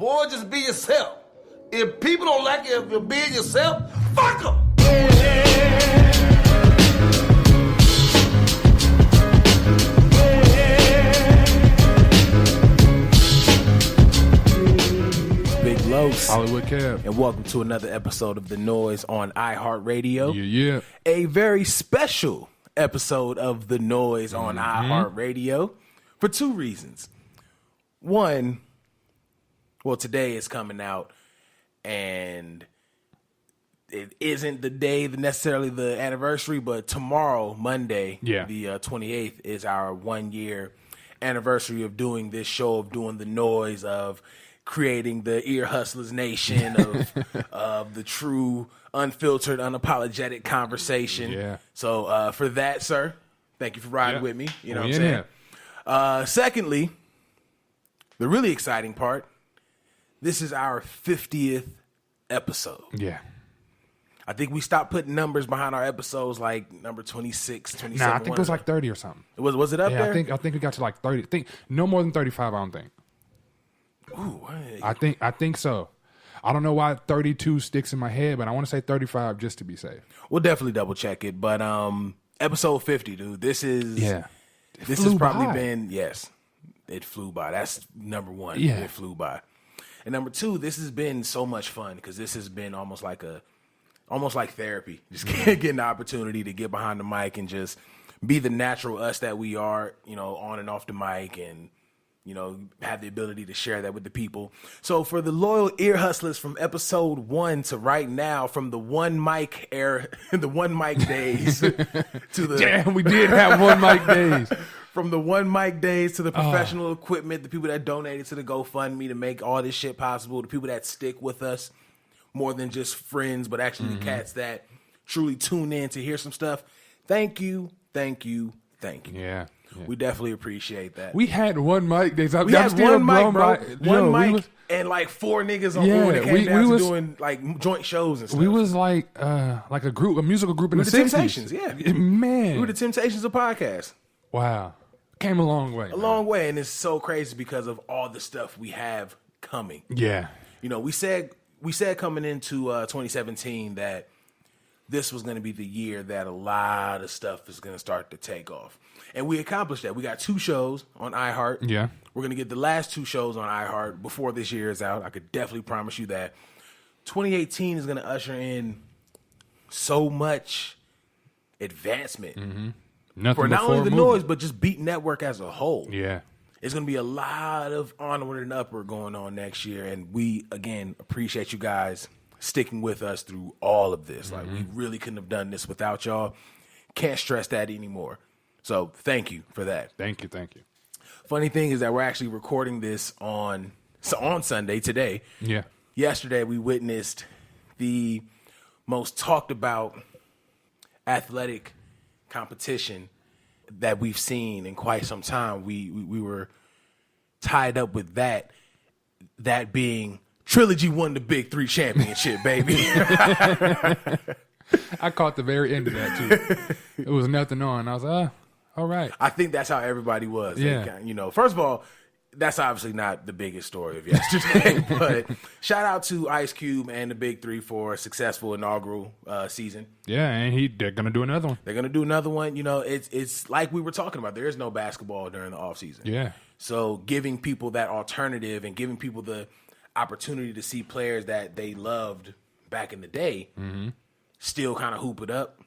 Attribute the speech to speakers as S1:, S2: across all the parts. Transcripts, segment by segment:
S1: boy. Just be yourself. If people don't like you if you're being yourself, fuck them.
S2: Big Los,
S3: Hollywood Kev,
S2: and welcome to another episode of The Noize on iHeartRadio.
S3: Yeah.
S2: A very special episode of The Noize on iHeartRadio for two reasons. One, well, today is coming out, and it isn't the day necessarily the anniversary, but tomorrow, Monday, the 28th, is our 1 year anniversary of doing this show, of doing The Noize, of creating the Ear Hustlers Nation, of the true, unfiltered, unapologetic conversation.
S3: Yeah.
S2: So for that, sir, thank you for riding with me. You know what I'm saying? Secondly, the really exciting part, this is our 50th episode.
S3: Yeah.
S2: I think we stopped putting numbers behind our episodes, like number 26, 27.
S3: Nah, I think it was like 30 or something.
S2: Was it up there?
S3: I think we got to like 30. I think no more than 35, I don't think.
S2: Ooh,
S3: I think so. I don't know why 32 sticks in my head, but I want to say 35 just to be safe.
S2: We'll definitely double check it. But episode 50, dude. This is This has probably been it flew by. That's number one.
S3: Yeah.
S2: It flew by. And number two, this has been so much fun because this has been almost like therapy. Just getting the opportunity to get behind the mic and just be the natural us that we are, on and off the mic, and have the ability to share that with the people. So for the loyal ear hustlers from episode 1 to right now, from the one mic era, the one mic days to the
S3: Damn, we did have one mic days.
S2: From the one mic days to the professional equipment, the people that donated to the GoFundMe to make all this shit possible, the people that stick with us more than just friends, but actually the cats that truly tune in to hear some stuff. Thank you, thank you, thank you.
S3: Yeah.
S2: We definitely appreciate that.
S3: We had one mic days.
S2: We had one mic, bro. One mic and like four niggas on board that came down to doing like joint shows and stuff.
S3: We was like a musical group in the 60s.
S2: Temptations,
S3: Man.
S2: We were the Temptations of podcasts.
S3: Wow. Came a long way.
S2: Long way, and it's so crazy because of all the stuff we have coming.
S3: Yeah.
S2: We said coming into 2017 that this was going to be the year that a lot of stuff is going to start to take off. And we accomplished that. We got 2 shows on iHeart.
S3: Yeah.
S2: We're going to get the last 2 shows on iHeart before this year is out. I could definitely promise you that. 2018 is going to usher in so much advancement.
S3: Nothing
S2: for not only the Noize, but just Beat Network as a whole.
S3: Yeah.
S2: It's going to be a lot of onward and upward going on next year. And we, again, appreciate you guys sticking with us through all of this. Like, we really couldn't have done this without y'all. Can't stress that anymore. So thank you for that.
S3: Thank you.
S2: Funny thing is that we're actually recording this on Sunday today.
S3: Yeah.
S2: Yesterday we witnessed the most talked about athletic competition that we've seen in quite some time. We were tied up with that being Trilogy won the Big 3 championship, baby.
S3: I caught the very end of that too. It was nothing on. I was like, all right.
S2: I think that's how everybody was.
S3: Yeah.
S2: First of all, that's obviously not the biggest story of yesterday, but shout out to Ice Cube and the Big 3 for a successful inaugural season.
S3: Yeah, and they're going to do another one.
S2: They're going to do another one. It's like we were talking about. There is no basketball during the offseason.
S3: Yeah.
S2: So giving people that alternative and giving people the opportunity to see players that they loved back in the day still kind of hoop it up,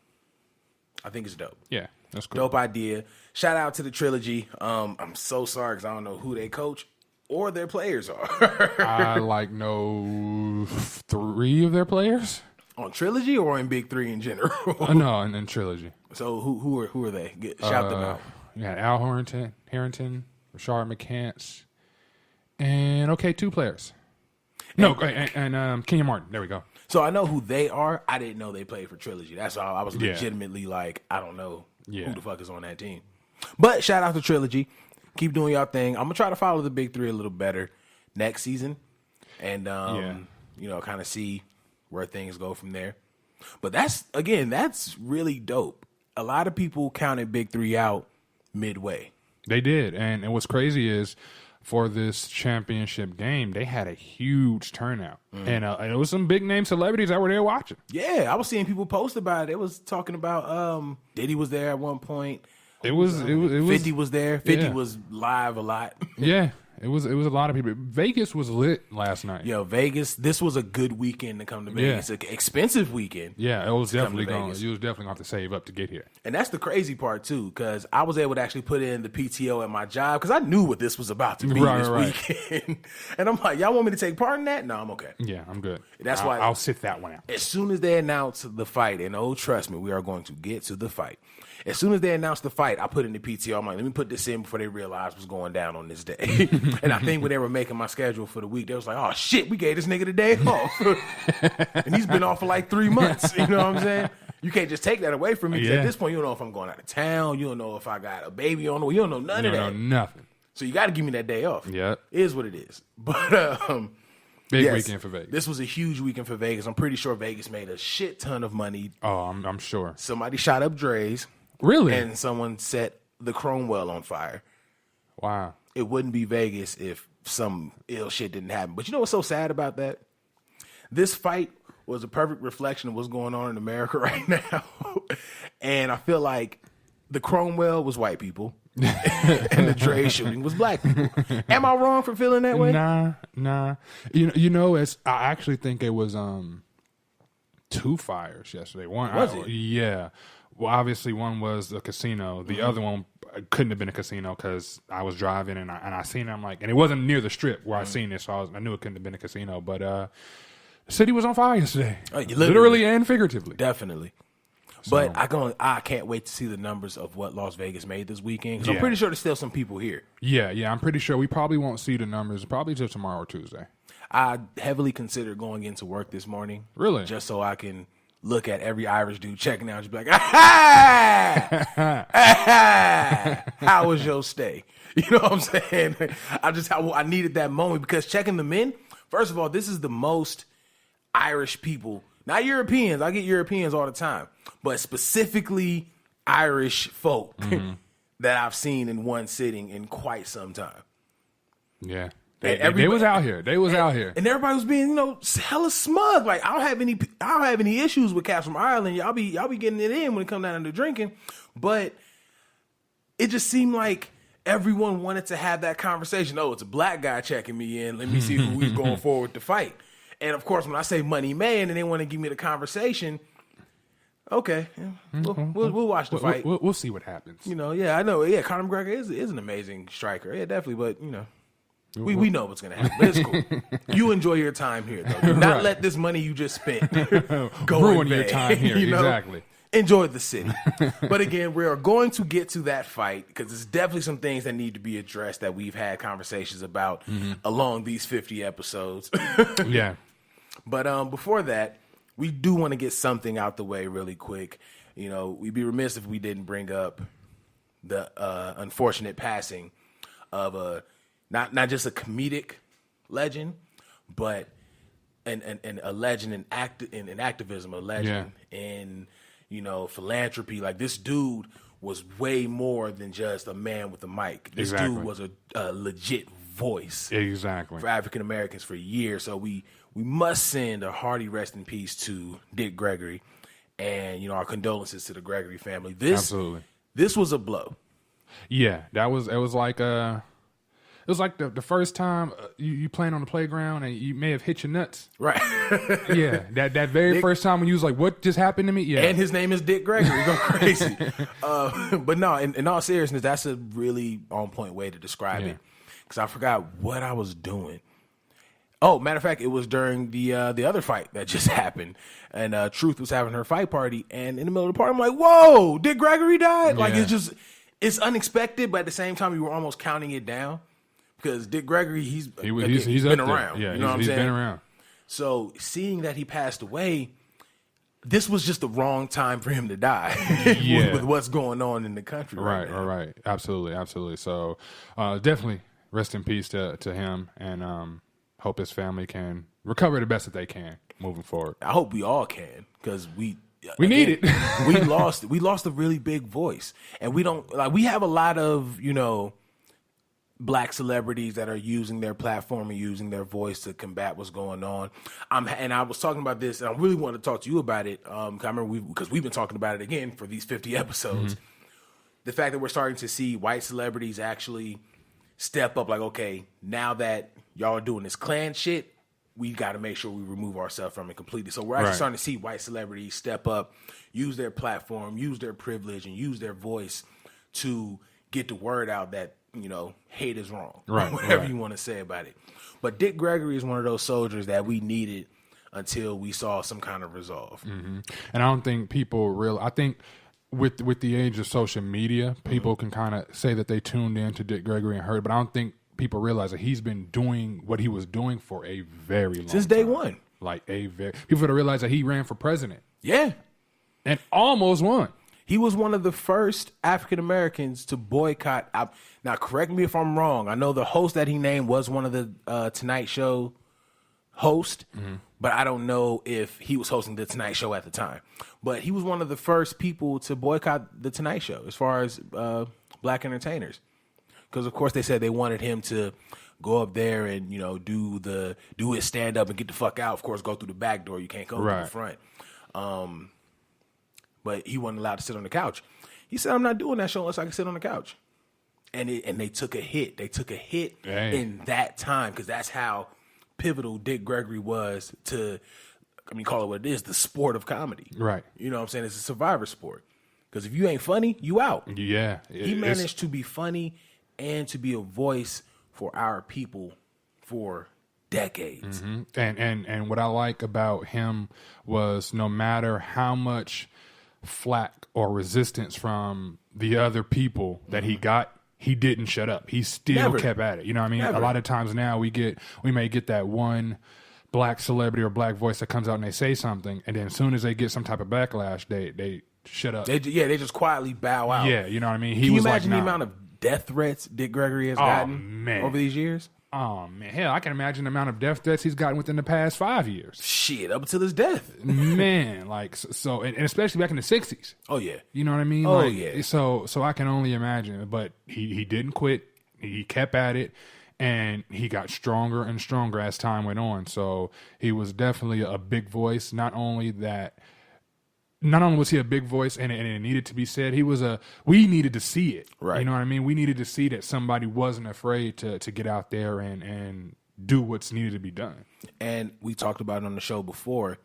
S2: I think it's dope.
S3: Yeah, that's cool.
S2: Dope idea. Shout out to the Trilogy. I'm so sorry because I don't know who they coach or their players are.
S3: I know 3 of their players.
S2: On Trilogy or in Big 3 in general?
S3: No, in Trilogy.
S2: So who are they? Shout them out.
S3: You got Al Harrington, Rashard McCants, and 2 players. And Kenyon Martin. There we go.
S2: So I know who they are. I didn't know they played for Trilogy. That's all. I was legitimately like, I don't know who the fuck is on that team. But shout out to Trilogy. Keep doing y'all thing. I'm going to try to follow the Big 3 a little better next season. And, kind of see where things go from there. But that's really dope. A lot of people counted Big 3 out midway.
S3: They did. And what's crazy is for this championship game, they had a huge turnout. And it was some big name celebrities that were there watching.
S2: Yeah, I was seeing people post about it. It was talking about Diddy was there at one point.
S3: It was
S2: 50 was there. 50
S3: yeah.
S2: was live a lot.
S3: Yeah. It was a lot of people. Vegas was lit last night.
S2: Yo, Vegas, this was a good weekend to come to Vegas.
S3: Yeah.
S2: It's an expensive weekend.
S3: Yeah, it was definitely going.
S2: Vegas.
S3: You was definitely going to have to save up to get here.
S2: And that's the crazy part, too, because I was able to actually put in the PTO at my job because I knew what this was about to be this weekend. And I'm like, y'all want me to take part in that? No, I'm okay.
S3: Yeah, I'm good.
S2: That's why
S3: I'll sit that one out.
S2: As soon as they announced the fight, and oh, trust me, we are going to get to the fight. As soon as they announced the fight, I put in the PTO. I'm like, let me put this in before they realized what's going down on this day. And I think when they were making my schedule for the week, they was like, oh, shit, we gave this nigga the day off. And he's been off for like 3 months. You know what I'm saying? You can't just take that away from me. 'Cause at this point, you don't know if I'm going out of town. You don't know if I got a baby on the way. You don't know none of that.
S3: Nothing.
S2: So you got to give me that day off.
S3: Yeah.
S2: It is what it is. But
S3: Big weekend for Vegas.
S2: This was a huge weekend for Vegas. I'm pretty sure Vegas made a shit ton of money.
S3: Oh, I'm sure.
S2: Somebody shot up Dre's.
S3: Really?
S2: And someone set the Cromwell on fire.
S3: Wow.
S2: It wouldn't be Vegas if some ill shit didn't happen. But you know what's so sad about that? This fight was a perfect reflection of what's going on in America right now. And I feel like the Cromwell was white people and the Dre shooting was black people. Am I wrong for feeling that way?
S3: Nah. You know, I actually think it was 2 fires yesterday. One
S2: Was it?
S3: Yeah. Well, obviously one was the casino. The other one couldn't have been a casino because I was driving and I seen it. I'm like, and it wasn't near the strip where I seen it, so I knew it couldn't have been a casino. But the city was on fire yesterday, literally and figuratively.
S2: Definitely.
S3: So,
S2: But I can't wait to see the numbers of what Las Vegas made this weekend. 'Cause I'm pretty sure there's still some people here.
S3: Yeah. I'm pretty sure we probably won't see the numbers probably till tomorrow or Tuesday.
S2: I heavily considered going into work this morning.
S3: Really?
S2: Just so I can look at every Irish dude checking out and just be like, ah, how was your stay? You know what I'm saying? I needed that moment because checking them in, first of all, this is the most Irish people, not Europeans. I get Europeans all the time, but specifically Irish folk that I've seen in one sitting in quite some time.
S3: Yeah. They was out here. They was out here,
S2: and everybody was being, hella smug. Like I don't have any issues with cats from Ireland. Y'all be getting it in when it comes down to drinking, but it just seemed like everyone wanted to have that conversation. Oh, it's a black guy checking me in. Let me see who he's going forward to fight. And of course, when I say money man, and they want to give me the conversation, okay, we'll watch the fight.
S3: We'll see what happens.
S2: I know. Yeah, Conor McGregor is an amazing striker. Yeah, definitely, but We know what's going to happen, but it's cool. You enjoy your time here, though. Do not let this money you just spent go
S3: ruin your time here. Exactly.
S2: Enjoy the city. But again, we are going to get to that fight because there's definitely some things that need to be addressed that we've had conversations about along these 50 episodes.
S3: Yeah.
S2: But before that, we do want to get something out the way really quick. We'd be remiss if we didn't bring up the unfortunate passing of a not just a comedic legend, but a legend in activism, a legend in philanthropy. Like this dude was way more than just a man with a mic. This dude was a legit voice,
S3: exactly,
S2: for African Americans for years. So we must send a hearty rest in peace to Dick Gregory, and our condolences to the Gregory family.
S3: Absolutely,
S2: this was a blow.
S3: Yeah, it was like it was like the first time you playing on the playground and you may have hit your nuts.
S2: Right.
S3: Yeah, that very first time when you was like, what just happened to me? Yeah.
S2: And his name is Dick Gregory. Go crazy. But no, in all seriousness, that's a really on-point way to describe it. Because I forgot what I was doing. Oh, matter of fact, it was during the other fight that just happened. And Truth was having her fight party. And in the middle of the party, I'm like, whoa, Dick Gregory died? Like, it's unexpected, but at the same time, you were almost counting it down. Because Dick Gregory, he's been around.
S3: Yeah,
S2: you know what I'm saying?
S3: He's been around.
S2: So seeing that he passed away, this was just the wrong time for him to die with what's going on in the country.
S3: Right. Absolutely. So definitely rest in peace to him, and hope his family can recover the best that they can moving forward.
S2: I hope we all can, because we
S3: need it.
S2: we lost a really big voice, and we have a lot of black celebrities that are using their platform and using their voice to combat what's going on. And I was talking about this, and I really wanted to talk to you about it. I remember because we've been talking about it again for these 50 episodes. The fact that we're starting to see white celebrities actually step up, like, okay, now that y'all are doing this Klan shit, we got to make sure we remove ourselves from it completely. So we're actually starting to see white celebrities step up, use their platform, use their privilege, and use their voice to get the word out that, you know, hate is wrong. Right. Whatever you want to say about it. But Dick Gregory is one of those soldiers that we needed until we saw some kind of resolve.
S3: And I don't think people I think with the age of social media, people can kind of say that they tuned in to Dick Gregory and heard, but I don't think people realize that he's been doing what he was doing for a very long time.
S2: Since day one.
S3: Like people don't realize that he ran for president.
S2: Yeah.
S3: And almost won.
S2: He was one of the first African Americans to boycott. Now, correct me if I'm wrong. I know the host that he named was one of the Tonight Show hosts, but I don't know if he was hosting the Tonight Show at the time. But he was one of the first people to boycott the Tonight Show as far as black entertainers. Because, of course, they said they wanted him to go up there and, you know, do his stand-up and get the fuck out. Of course, go through the back door. You can't go through the front. But he wasn't allowed to sit on the couch. He said, I'm not doing that show unless I can sit on the couch. And they took a hit. They took a hit in that time because that's how pivotal Dick Gregory was to, I mean, call it what it is, the sport of comedy. Right. You know what I'm saying? It's a survivor sport. Because if you ain't funny, you out. Yeah. He managed to be funny and to be a voice for our people for decades.
S3: And what I like about him was no matter how much flack or resistance from the other people that he got, he didn't shut up. He still kept at it. You know what I mean? A lot of times now we may get that one black celebrity or black voice that comes out and they say something, and then as soon as they get some type of backlash, they shut up.
S2: They just quietly bow out.
S3: Yeah, you know what I mean?
S2: Can you imagine the amount of death threats Dick Gregory has gotten over these years?
S3: Oh, man. Hell, I can imagine the amount of death threats he's gotten within the past 5 years.
S2: Shit, up until his death.
S3: Man, like, so, and especially back in the 60s.
S2: Oh, yeah.
S3: You know what I mean?
S2: Oh,
S3: like,
S2: yeah.
S3: So I can only imagine. But he didn't quit. He kept at it. And he got stronger and stronger as time went on. So he was definitely a big voice. Not only was he a big voice and it needed to be said, we needed to see it. Right. You know what I mean? We needed to see that somebody wasn't afraid to get out there and do what's needed to be done.
S2: And we talked about it on the show before.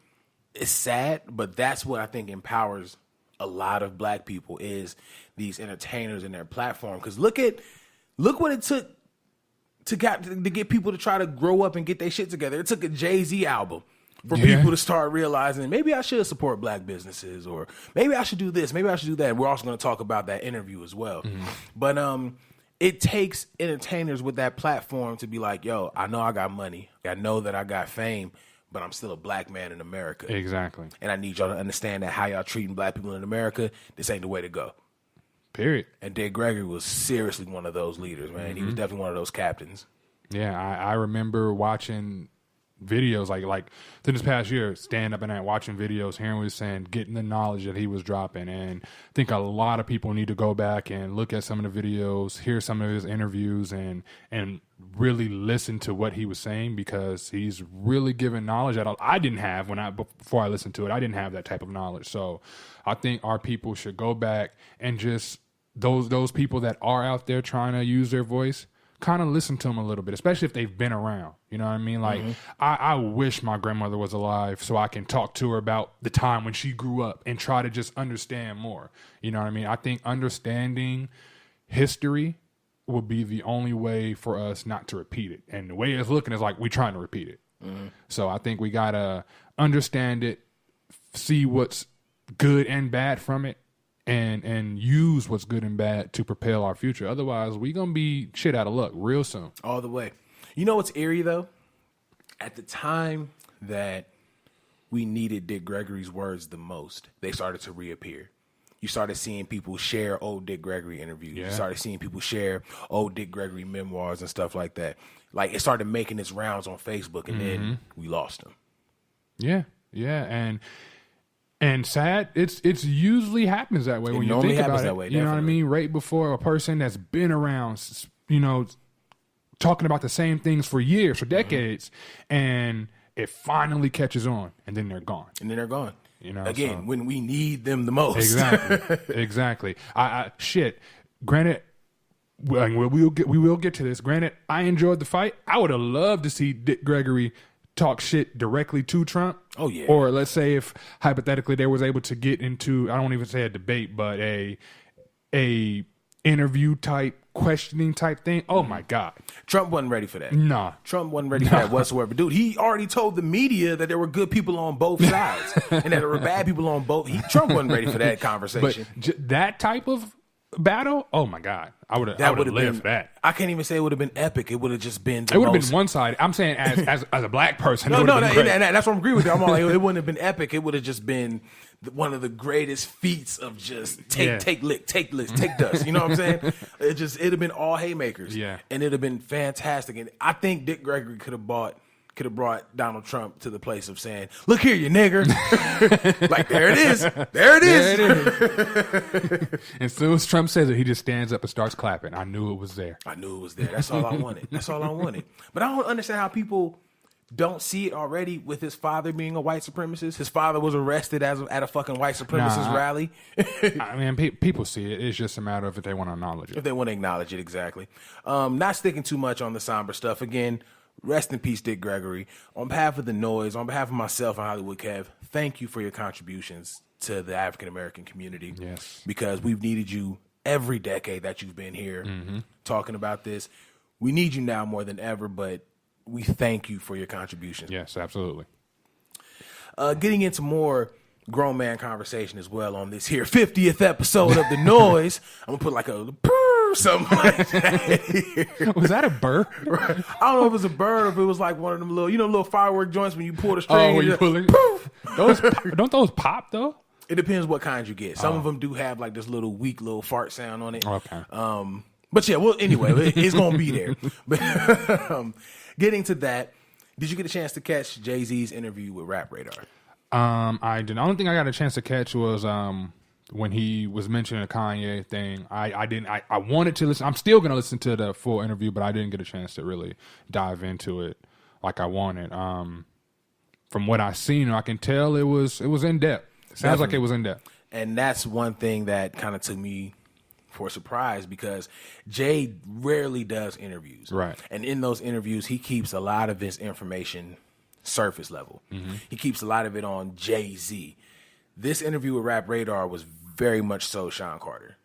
S2: It's sad, but that's what I think empowers a lot of black people is these entertainers and their platform. Because look what it took to get people to try to grow up and get their shit together. It took a Jay-Z album for people to start realizing maybe I should support black businesses, or maybe I should do this, maybe I should do that. And we're also going to talk about that interview as well. But it takes entertainers with that platform to be like, yo, I know I got money. I know that I got fame, but I'm still a black man in America.
S3: Exactly.
S2: And I need y'all to understand that how y'all treating black people in America, this ain't the way to go.
S3: Period.
S2: And Dick Gregory was seriously one of those leaders, man. He was definitely one of those captains.
S3: Yeah, I remember watching videos like this past year, stand up and watching videos, hearing what he was saying, getting the knowledge that he was dropping. And I think a lot of people need to go back and look at some of the videos, hear some of his interviews, and really listen to what he was saying, because he's really giving knowledge that I didn't have before I listened to it. I didn't have that type of knowledge. So I think our people should go back and just those people that are out there trying to use their voice, kind of listen to them a little bit, especially if they've been around. You know what I mean? Like, I wish my grandmother was alive so I can talk to her about the time when she grew up and try to just understand more. You know what I mean? I think understanding history will be the only way for us not to repeat it. And the way it's looking is like we're trying to repeat it. So I think we got to understand it, see what's good and bad from it, and use what's good and bad to propel our future. Otherwise, we going to be shit out of luck real soon.
S2: All the way. You know what's eerie, though? At the time that we needed Dick Gregory's words the most, they started to reappear. You started seeing people share old Dick Gregory interviews. Yeah. You started seeing people share old Dick Gregory memoirs and stuff like that. Like, it started making its rounds on Facebook, and then we lost him.
S3: Yeah, yeah, and sad, it's usually happens that way when you think about it.
S2: That way,
S3: you know what I mean? Right before a person that's been around, talking about the same things for years, for decades, and it finally catches on, and then they're gone. You know,
S2: again, when we need them the most.
S3: Exactly. Shit. Granted, we will get to this. Granted, I enjoyed the fight. I would have loved to see Dick Gregory talk shit directly to Trump.
S2: Oh yeah.
S3: Or let's say if hypothetically they was able to get into, I don't even say a debate, but a interview type, questioning type thing. Oh my God.
S2: Trump wasn't ready for that.
S3: Nah.
S2: Trump wasn't ready for that whatsoever. Dude, he already told the media that there were good people on both sides and that there were bad people on both. Trump wasn't ready for that conversation.
S3: But that type of battle, oh my God. I would have lived for that.
S2: I can't even say it would have been epic. It would have just been
S3: It would have been one sided. I'm saying as a black person.
S2: No, that's what I'm agreeing with you. I'm like, it wouldn't have been epic. It would have just been one of the greatest feats of just take dust. You know what I'm saying? It'd have been all haymakers.
S3: Yeah.
S2: And it'd have been fantastic. And I think Dick Gregory could have brought Donald Trump to the place of saying, "Look here, you nigger." Like, there it is. There it is.
S3: And as soon as Trump says it, he just stands up and starts clapping. I knew it was there.
S2: That's all I wanted. But I don't understand how people don't see it already with his father being a white supremacist. His father was arrested at a fucking white supremacist rally.
S3: I mean, people see it. It's just a matter of if they want to acknowledge it.
S2: If they want to acknowledge it, exactly. Not sticking too much on the somber stuff. Again, rest in peace, Dick Gregory. On behalf of the Noize, on behalf of myself and Hollywood Kev, thank you for your contributions to the African American community.
S3: Yes.
S2: Because we've needed you every decade that you've been here talking about this. We need you now more than ever, but we thank you for your contribution.
S3: Yes, absolutely.
S2: Getting into more grown man conversation as well on this here 50th episode of The Noize. I'm going to put like a purr, something like that.
S3: Was that a burr?
S2: I don't know if it was a bird or if it was like one of them little firework joints when you pull the string.
S3: Oh, when you pulling?
S2: Poof.
S3: Don't those pop though?
S2: It depends what kind you get. Some of them do have like this little weak little fart sound on it.
S3: Okay.
S2: But yeah, well, anyway, it's going to be there. But getting to that, did you get a chance to catch Jay-Z's interview with Rap Radar?
S3: I didn't. The only thing I got a chance to catch was when he was mentioning the Kanye thing. I didn't. I wanted to listen. I'm still going to listen to the full interview, but I didn't get a chance to really dive into it like I wanted. From what I seen, I can tell it was in depth. It sounds like it was in depth.
S2: And that's one thing that kind of took me for a surprise because Jay rarely does interviews.
S3: Right.
S2: And in those interviews, he keeps a lot of his information surface level. He keeps a lot of it on Jay-Z. This interview with Rap Radar was very much so Sean Carter.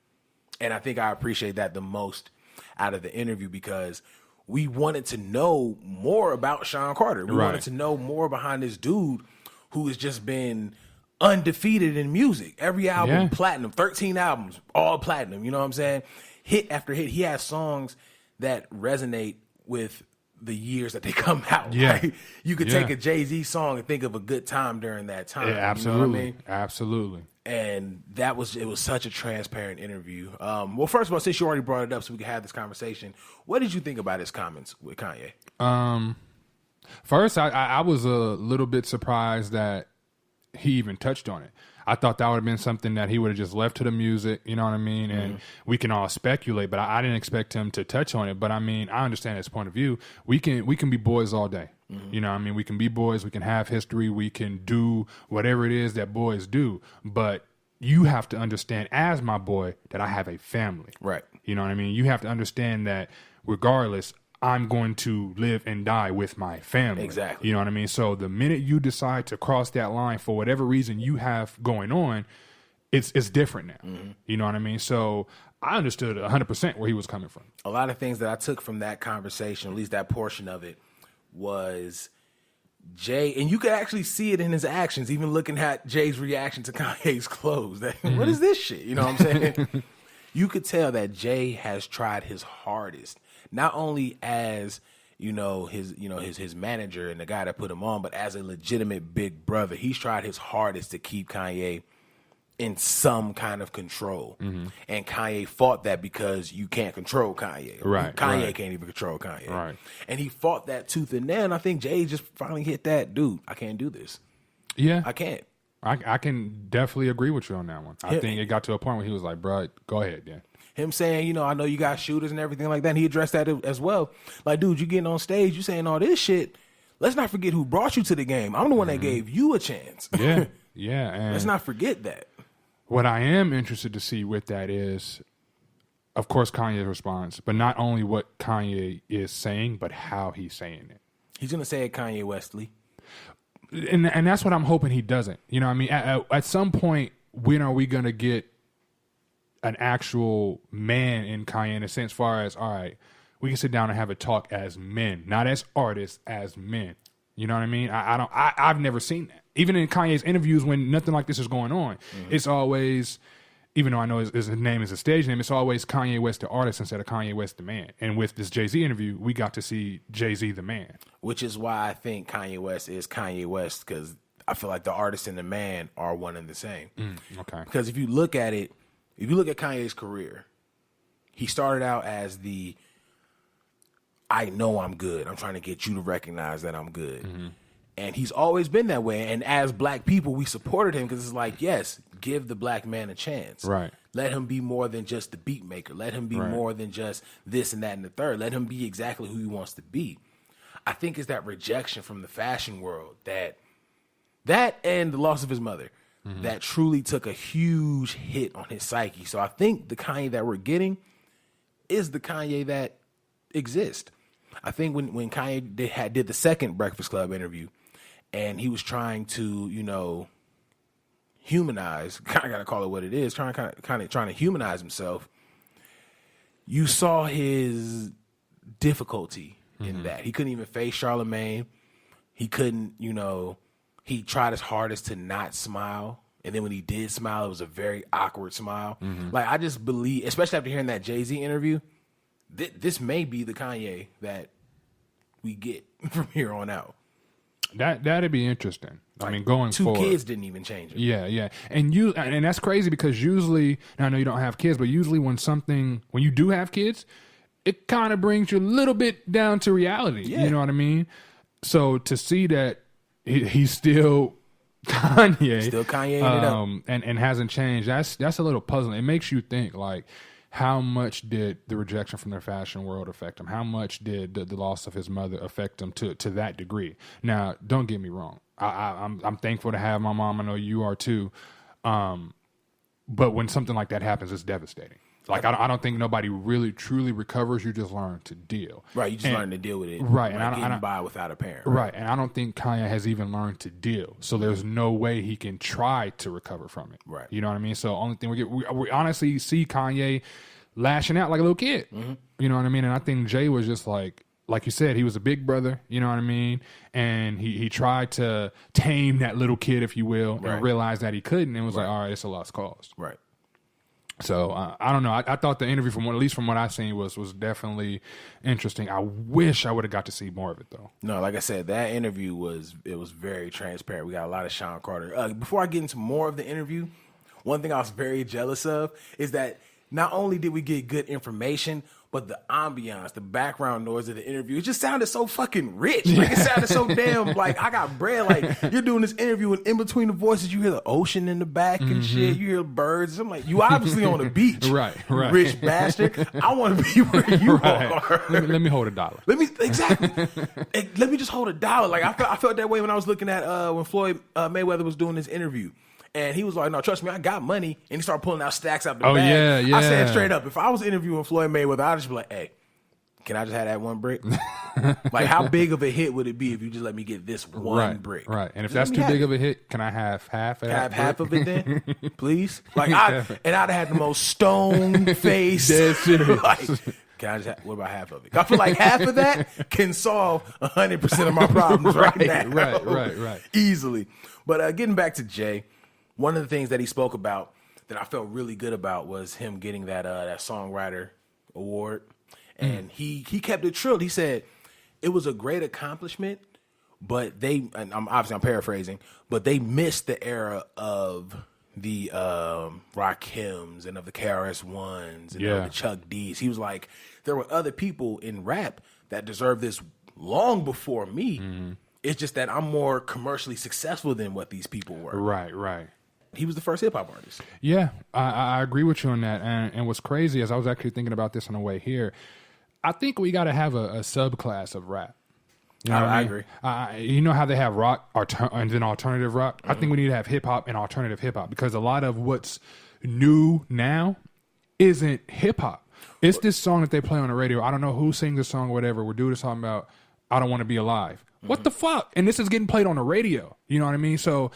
S2: And I think I appreciate that the most out of the interview because we wanted to know more about Sean Carter. We wanted to know more behind this dude who has just been undefeated in music. Every album, platinum, 13 albums, all platinum. You know what I'm saying? Hit after hit. He has songs that resonate with the years that they come out.
S3: Yeah.
S2: Right? You could take a Jay-Z song and think of a good time during that time.
S3: Yeah, absolutely.
S2: You know what I mean?
S3: Absolutely.
S2: And it was such a transparent interview. Well, first of all, since you already brought it up so we could have this conversation, what did you think about his comments with Kanye?
S3: First, I was a little bit surprised that he even touched on it. I thought that would have been something that he would have just left to the music, you know what I mean? And we can all speculate, but I didn't expect him to touch on it. But I mean, I understand his point of view. We can be boys all day. You know what I mean? We can be boys, we can have history, we can do whatever it is that boys do. But you have to understand, as my boy, that I have a family.
S2: Right.
S3: You know what I mean? You have to understand that regardless, I'm going to live and die with my family.
S2: Exactly.
S3: You know what I mean? So the minute you decide to cross that line for whatever reason you have going on, it's different now. You know what I mean? So I understood 100% where he was coming from.
S2: A lot of things that I took from that conversation, at least that portion of it, was Jay, and you could actually see it in his actions, even looking at Jay's reaction to Kanye's clothes. What is this shit? You know what I'm saying? You could tell that Jay has tried his hardest. Not only as, his manager and the guy that put him on, but as a legitimate big brother. He's tried his hardest to keep Kanye in some kind of control. And Kanye fought that because you can't control Kanye.
S3: Right.
S2: Kanye can't even control Kanye.
S3: Right.
S2: And he fought that tooth and nail. And I think Jay just finally hit that, dude, I can't do this.
S3: Yeah.
S2: I can't.
S3: I can definitely agree with you on that one. I think it got to a point where he was like, bro, go ahead, yeah.
S2: Him saying, you know, I know you got shooters and everything like that. And he addressed that as well. Like, dude, you getting on stage, you saying all this shit. Let's not forget who brought you to the game. I'm the one that gave you a chance.
S3: Yeah, yeah. And
S2: let's not forget that.
S3: What I am interested to see with that is, of course, Kanye's response, but not only what Kanye is saying, but how he's saying it.
S2: He's going to say it Kanye Westly.
S3: And that's what I'm hoping he doesn't. You know what I mean? At some point, when are we going to get an actual man in Kanye in a sense, far as, all right, we can sit down and have a talk as men, not as artists, as men. You know what I mean? I've never seen that. Even in Kanye's interviews when nothing like this is going on, it's always, even though I know his name is a stage name, it's always Kanye West the artist instead of Kanye West the man. And with this Jay-Z interview, we got to see Jay-Z the man. Which
S2: is why I think Kanye West is Kanye West, because I feel like the artist and the man are one and the same.
S3: Okay.
S2: Because if you look at it, if you look at Kanye's career, he started out as the, I know I'm good. I'm trying to get you to recognize that I'm good. And he's always been that way. And as black people, we supported him because it's like, yes, give the black man a chance.
S3: Right.
S2: Let him be more than just the beat maker. Let him be more than just this and that and the third. Let him be exactly who he wants to be. I think it's that rejection from the fashion world that and the loss of his mother that truly took a huge hit on his psyche. So I think the Kanye that we're getting is the Kanye that exists. I think when Kanye did the second Breakfast Club interview and he was trying to, you know, humanize, kind of got to call it what it is, trying to humanize himself, you saw his difficulty in that. He couldn't even face Charlemagne. He couldn't, you know, he tried his hardest to not smile. And then when he did smile, it was a very awkward smile. Like, I just believe, especially after hearing that Jay-Z interview, this may be the Kanye that we get from here on out.
S3: That'd be interesting.
S2: Like,
S3: I mean, going forward,
S2: 2 kids didn't even change it.
S3: Yeah. And that's crazy because usually, and I know you don't have kids, but usually when you do have kids, it kind of brings you a little bit down to reality.
S2: Yeah.
S3: You know what I mean? So to see that he's still Kanye, and hasn't changed, that's a little puzzling. It makes you think, like, how much did the rejection from their fashion world affect him? How much did the loss of his mother affect him to that degree? Now, don't get me wrong. I'm thankful to have my mom. I know you are too. But when something like that happens, it's devastating. Like, I don't think nobody really truly recovers. You just learn to deal.
S2: Right, you just learn to deal with it.
S3: Right,
S2: like, and getting by without a parent.
S3: Right, and I don't think Kanye has even learned to deal. So there's no way he can try to recover from it.
S2: Right,
S3: you know what I mean. So only thing we honestly see Kanye lashing out like a little kid. You know what I mean. And I think Jay was just like you said, he was a big brother. You know what I mean. And he tried to tame that little kid, if you will, and realized that he couldn't. And was like, all right, it's a lost cause.
S2: Right.
S3: So I don't know. I thought the interview, at least from what I've seen, was definitely interesting. I wish I would have got to see more of it, though.
S2: No, like I said, that interview was very transparent. We got a lot of Sean Carter. Before I get into more of the interview, one thing I was very jealous of is that not only did we get good information, but the ambiance, the background noise of the interview, it just sounded so fucking rich. Like, it sounded so damn, like, I got bread. Like, you're doing this interview and in between the voices, you hear the ocean in the back and shit. You hear birds. I'm like, you obviously on the beach.
S3: Right.
S2: Rich bastard. I want to be where you are.
S3: Let me hold $1.
S2: Exactly. Let me just hold $1. Like, I felt that way when I was looking at when Floyd Mayweather was doing this interview. And he was like, no, trust me, I got money. And he started pulling out stacks out the bag.
S3: Yeah.
S2: I said straight up, if I was interviewing Floyd Mayweather, I'd just be like, hey, can I just have that one brick? Like, how big of a hit would it be if you just let me get this one brick?
S3: Right. And if that's too big of a hit, can I have half of that?
S2: Have half of it then, please? Like, I'd have had the most stone face.
S3: Dead serious.
S2: Like, can I just what about half of it? I feel like half of that can solve 100% of my problems right now.
S3: Right.
S2: Easily. But getting back to Jay, one of the things that he spoke about that I felt really good about was him getting that songwriter award. And he kept it true. He said it was a great accomplishment, but I'm paraphrasing, but they missed the era of the Rakims and of the KRS-Ones and of the Chuck D's. He was like, there were other people in rap that deserved this long before me. It's just that I'm more commercially successful than what these people were.
S3: Right.
S2: he was the first hip hop artist.
S3: Yeah, I agree with you on that. And what's crazy is I was actually thinking about this on the way here. I think we got to have a subclass of rap. You know
S2: I
S3: what
S2: agree.
S3: You know how they have rock and then alternative rock? I think we need to have hip hop and alternative hip hop, because a lot of what's new now isn't hip hop. It's this song that they play on the radio. I don't know who sings the song or whatever. We're doing this song about I Don't Want to Be Alive. What the fuck? And this is getting played on the radio. You know what I mean? So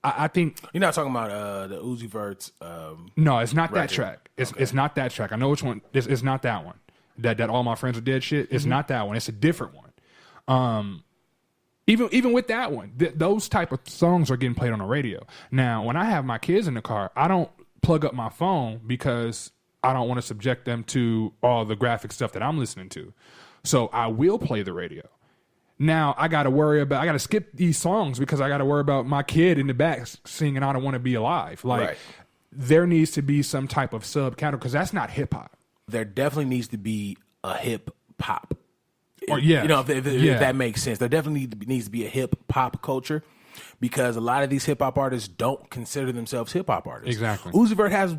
S3: I think
S2: You're not talking about the Uzi Vert's.
S3: no, it's not that
S2: record.
S3: track. It's not that track. I know which one. It's not that one. That All My Friends Are Dead shit. It's not that one. It's a different one. Even with that one, those type of songs are getting played on the radio. Now, when I have my kids in the car, I don't plug up my phone because I don't want to subject them to all the graphic stuff that I'm listening to. So I will play the radio. Now I got to skip these songs because I got to worry about my kid in the back singing I Don't Want to Be Alive. Like,
S2: Right.
S3: There needs to be some type of subcategory, because that's not hip hop.
S2: There definitely needs to be a hip hop.
S3: Or, yeah.
S2: You know, if
S3: Yeah.
S2: that makes sense. There definitely needs to be a hip hop culture, because a lot of these hip hop artists don't consider themselves hip hop artists.
S3: Exactly.
S2: Uzi Vert has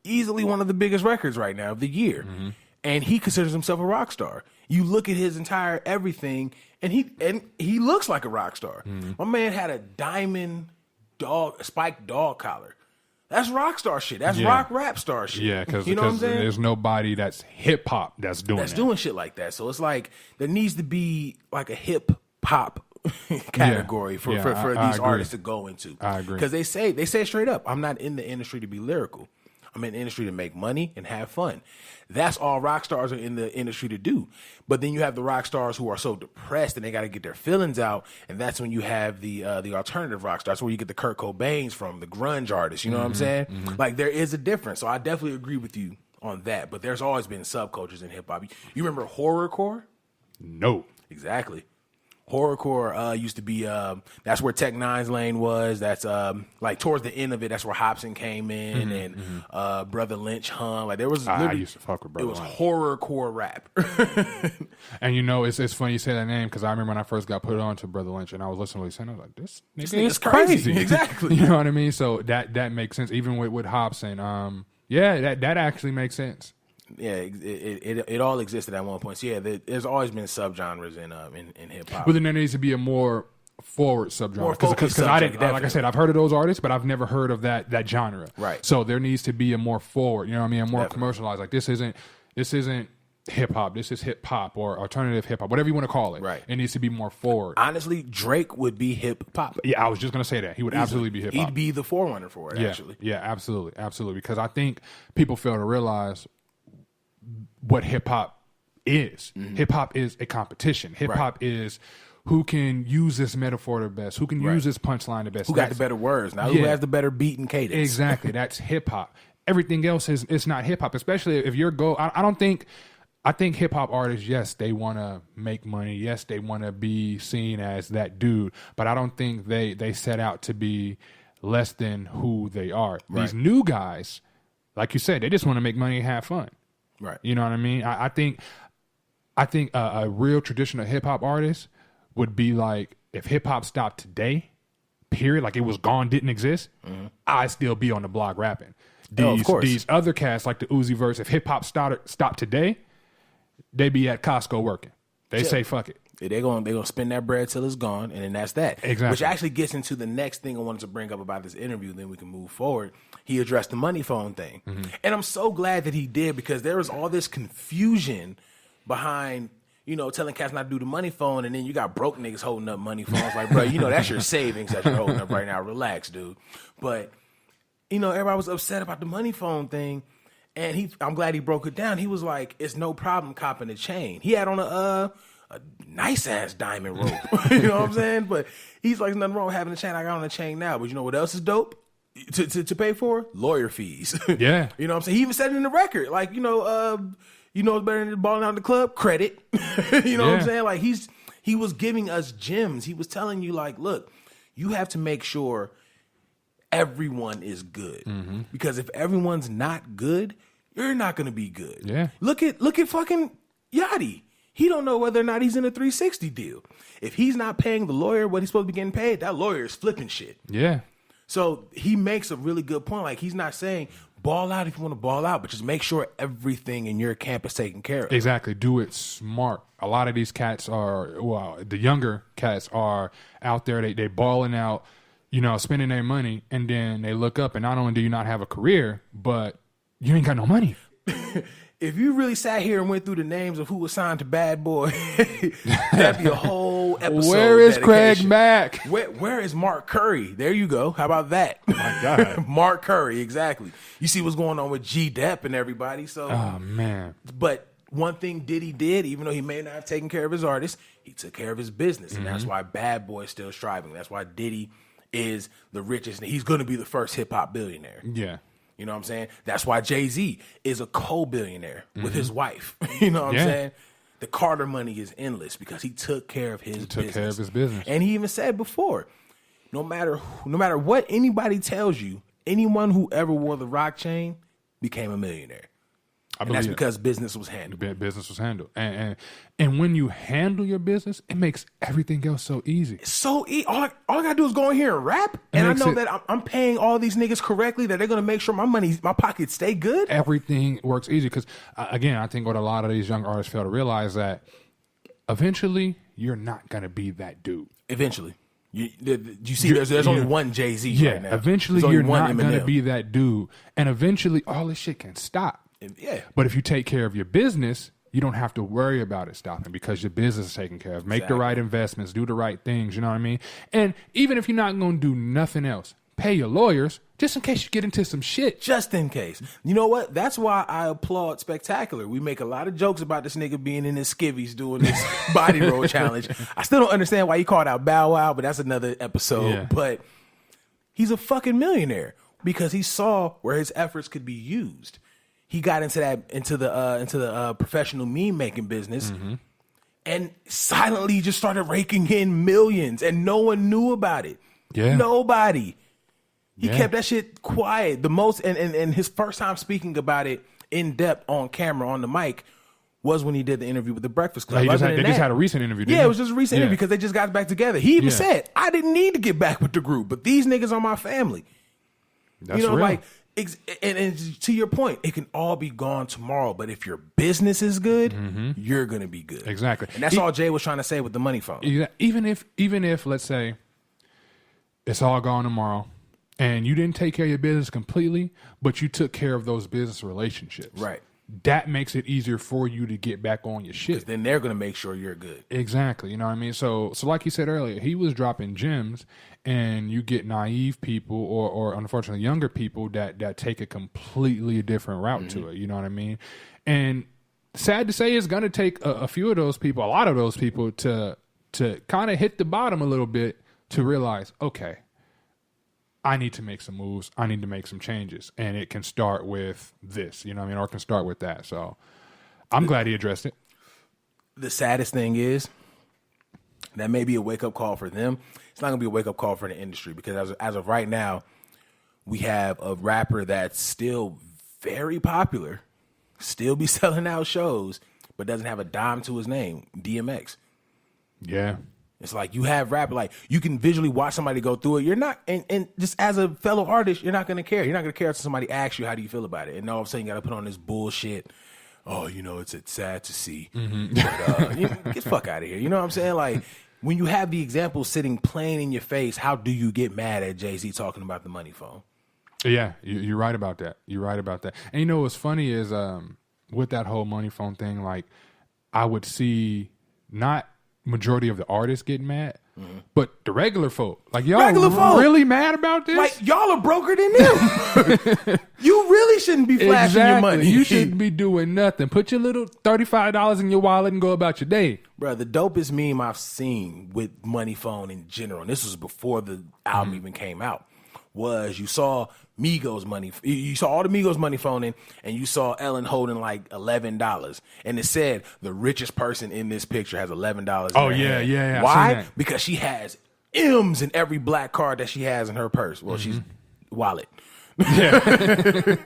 S2: easily one of the biggest records right now of the year, and he considers himself a rock star. You look at his entire everything, and he looks like a rock star. My man had a diamond spiked dog collar. That's rock star shit. That's rock rap star shit.
S3: Yeah, because
S2: you know what I'm saying?
S3: there's nobody that's hip hop that's doing that.
S2: Doing shit like that. So it's like there needs to be like a hip hop category for
S3: I
S2: these
S3: agree.
S2: artists to go into.
S3: I agree.
S2: Because they say straight up, I'm not in the industry to be lyrical. I'm in the industry to make money and have fun. That's all rock stars are in the industry to do. But then you have the rock stars who are so depressed and they got to get their feelings out, and that's when you have the alternative rock stars, where you get the Kurt Cobains from, the grunge artists. You know what I'm saying? Like, there is a difference. So I definitely agree with you on that. But there's always been subcultures in hip hop. You remember horrorcore?
S3: No.
S2: Exactly. Horrorcore used to be that's where Tech Nine's lane was. That's like towards the end of it. That's where Hobson came in and Brother Lynch hung. Like there was.
S3: I used to fuck with Brother
S2: It was
S3: Lynch.
S2: horrorcore rap.
S3: And you know, it's funny you say that name, because I remember when I first got put on to Brother Lynch and I was listening to what he said, I was like, this nigga is crazy.
S2: Exactly.
S3: You know what I mean? So that makes sense. Even with Hobson, yeah, that actually makes sense.
S2: Yeah, it all existed at one point. So yeah, there's always been subgenres in hip hop.
S3: But then there needs to be a more forward subgenre,
S2: More
S3: because
S2: focused
S3: I
S2: subject,
S3: didn't, like I
S2: definitely.
S3: said, I've heard of those artists, but I've never heard of that genre.
S2: Right.
S3: So there needs to be a more forward, you know what I mean, a more
S2: Definitely.
S3: commercialized. Like this isn't hip hop. This is hip hop or alternative hip hop, whatever you want to call it.
S2: Right.
S3: It needs to be more forward.
S2: Honestly, Drake would be hip hop.
S3: Yeah, I was just gonna say that he would absolutely be hip hop.
S2: He'd be the forerunner for it.
S3: Yeah,
S2: Actually,
S3: yeah, absolutely. Because I think people fail to realize what hip hop is. Hip hop is a competition. Hip hop is who can use this metaphor the best, who can use this punchline the best,
S2: who got the better words now? Who has the better beat and cadence?
S3: Exactly. That's hip hop. Everything else is not hip hop. Especially if your goal. I think hip hop artists, yes, they want to make money. Yes, they want to be seen as that dude. But I don't think they set out to be less than who they are.
S2: Right.
S3: These new guys, like you said, they just want to make money and have fun.
S2: Right.
S3: You know what I mean? I think a real traditional hip hop artist would be like, if hip hop stopped today, period, like it was gone, didn't exist, I'd still be on the block rapping.
S2: Of course.
S3: These other cats like the Uzi Verts, if hip hop stopped today, they be at Costco working. They say fuck it.
S2: They're gonna spend that bread till it's gone, and then that's that.
S3: Exactly.
S2: Which actually gets into the next thing I wanted to bring up about this interview. Then we can move forward. He addressed the money phone thing, and I'm so glad that he did, because there was all this confusion behind, you know, telling cats not to do the money phone, and then you got broke niggas holding up money phones. Like, bro, you know that's your savings that you're holding up right now. Relax, dude. But you know, everybody was upset about the money phone thing. And I'm glad he broke it down. He was like, it's no problem copping a chain. He had on a nice ass diamond rope. You know what I'm saying? But he's like, nothing wrong with having a chain. I got on a chain now. But you know what else is dope to pay for? Lawyer fees.
S3: Yeah.
S2: You know what I'm saying? He even said it in the record. Like, you know it's better than balling out in the club? Credit. You know what I'm saying? Like, he was giving us gems. He was telling you, like, look, you have to make sure everyone is good, because if everyone's not good, you're not going to be good.
S3: Yeah.
S2: Look at fucking Yachty. He don't know whether or not he's in a 360 deal. If he's not paying the lawyer what he's supposed to be getting paid, that lawyer is flipping shit.
S3: Yeah.
S2: So he makes a really good point. Like, he's not saying ball out if you want to ball out, but just make sure everything in your camp is taken care of.
S3: Exactly. Do it smart. A lot of these cats the younger cats are out there. They balling out, spending their money, and then they look up, and not only do you not have a career, but you ain't got no money.
S2: If you really sat here and went through the names of who was signed to Bad Boy, that'd be a whole episode.
S3: Where is
S2: dedication.
S3: Craig Mack?
S2: Where is Mark Curry? There you go. How about that?
S3: Oh my God.
S2: Mark Curry, exactly. You see what's going on with G Depp and everybody. So,
S3: Oh, man.
S2: But one thing Diddy did, even though he may not have taken care of his artists, he took care of his business. And that's why Bad Boy is still striving. That's why Diddy is the richest. He's going to be the first hip-hop billionaire.
S3: Yeah.
S2: You know what I'm saying? That's why Jay-Z is a co-billionaire with his wife. You know what I'm saying? The Carter money is endless because he took care of his business. And he even said before, no matter what anybody tells you, anyone who ever wore the rock chain became a millionaire. And that's because business was handled.
S3: Business was handled. And when you handle your business, it makes everything else so easy.
S2: It's so easy. All I gotta do is go in here and rap, and I know that I'm paying all these niggas correctly, that they're gonna make sure my pockets stay good.
S3: Everything works easy because, again, I think what a lot of these young artists fail to realize that eventually you're not gonna be that dude.
S2: Eventually. You see, there's only one Jay-Z right now.
S3: Eventually you're not going to be that dude. And eventually all this shit can stop.
S2: Yeah.
S3: But if you take care of your business, you don't have to worry about it stopping because your business is taken care of. Make the right investments, do the right things, you know what I mean? And even if you're not going to do nothing else, pay your lawyers just in case you get into some shit.
S2: Just in case. You know what? That's why I applaud Spectacular. We make a lot of jokes about this nigga being in his skivvies doing this body roll challenge. I still don't understand why he called out Bow Wow, but that's another episode. Yeah. But he's a fucking millionaire because he saw where his efforts could be used. He got into the professional meme making business and silently just started raking in millions, and no one knew about it.
S3: Yeah.
S2: Nobody. He kept that shit quiet. The most, and his first time speaking about it in depth on camera, on the mic, was when he did the interview with the Breakfast Club.
S3: They just had a recent interview, didn't
S2: it was just a recent interview because they just got back together. He even said, I didn't need to get back with the group, but these niggas are my family.
S3: That's real.
S2: And to your point, it can all be gone tomorrow, but if your business is good, you're going to be good.
S3: Exactly.
S2: And that's all Jay was trying to say with the money phone.
S3: Even if let's say it's all gone tomorrow and you didn't take care of your business completely, but you took care of those business relationships.
S2: Right.
S3: That makes it easier for you to get back on your shit.
S2: Then they're going to make sure you're good.
S3: Exactly. You know what I mean? So like you said earlier, he was dropping gems, and you get naive people or unfortunately younger people that take a completely different route to it. You know what I mean? And sad to say, it's going to take a few of those people, a lot of those people to kind of hit the bottom a little bit to realize, okay, I need to make some moves. I need to make some changes. And it can start with this, you know what I mean? Or it can start with that. So I'm glad he addressed it.
S2: The saddest thing is that may be a wake-up call for them. It's not going to be a wake-up call for the industry because as of right now, we have a rapper that's still very popular, still be selling out shows, but doesn't have a dime to his name, DMX.
S3: Yeah.
S2: It's like you have rap, like you can visually watch somebody go through it. You're not, and just as a fellow artist, you're not going to care. You're not going to care if somebody asks you, how do you feel about it? And all of a sudden you got to put on this bullshit. Oh, it's sad to see. But, get the fuck out of here. You know what I'm saying? Like when you have the example sitting plain in your face, how do you get mad at Jay-Z talking about the money phone?
S3: Yeah, you're right about that. You're right about that. And what's funny is with that whole money phone thing, like I would see not majority of the artists getting mad, but the regular folk, like y'all really mad about this?
S2: Like y'all are broker than them. You really shouldn't be flashing your money.
S3: You shouldn't be doing nothing. Put your little $35 in your wallet and go about your day.
S2: Bro, the dopest meme I've seen with money phone in general, and this was before the album even came out, was you saw Migos money. You saw all the Migos money phoning, and you saw Ellen holding like $11, and it said the richest person in this picture has $11.
S3: Oh yeah.
S2: Why? Because she has M's in every black card that she has in her purse. Well, she's wallet.
S3: Yeah.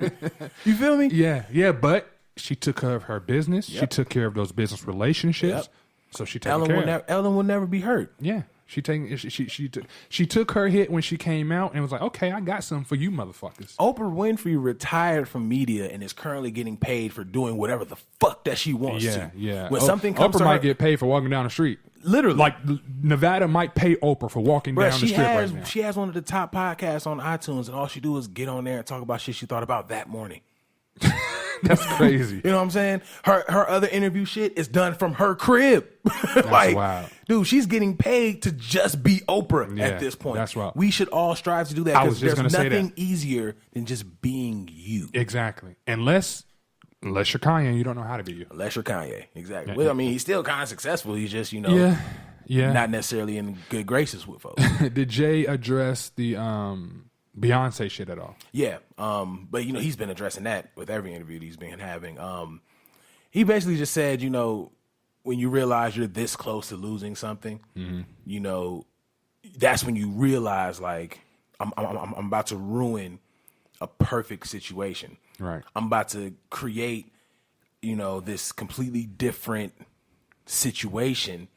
S2: You feel me?
S3: Yeah. But she took care of her business. Yep. She took care of those business relationships. Yep. So she took care.
S2: Ellen will never be hurt.
S3: Yeah. She took her hit when she came out and was like, okay, I got something for you motherfuckers.
S2: Oprah Winfrey retired from media and is currently getting paid for doing whatever the fuck that she wants to.
S3: Yeah.
S2: When something comes
S3: Oprah
S2: to
S3: might
S2: her,
S3: get paid for walking down the street.
S2: Literally.
S3: Like Nevada might pay Oprah for walking down the street right now.
S2: She has one of the top podcasts on iTunes, and all she do is get on there and talk about shit she thought about that morning.
S3: That's crazy.
S2: You know what I'm saying? Her other interview shit is done from her crib.
S3: That's wild.
S2: Dude, she's getting paid to just be Oprah at this point.
S3: That's right.
S2: We should all strive to do that
S3: I was
S2: because
S3: just
S2: there's
S3: gonna say
S2: nothing
S3: that.
S2: easier than just being you.
S3: Exactly. Unless you're Kanye and you don't know how to be you.
S2: Unless you're Kanye. Exactly.
S3: Yeah.
S2: Well, I mean, he's still kind of successful. He's just, yeah, not necessarily in good graces with folks.
S3: Did Jay address the Beyonce shit at all?
S2: Yeah. But, he's been addressing that with every interview he's been having. He basically just said, when you realize you're this close to losing something, that's when you realize, like, I'm about to ruin a perfect situation.
S3: Right.
S2: I'm about to create, this completely different situation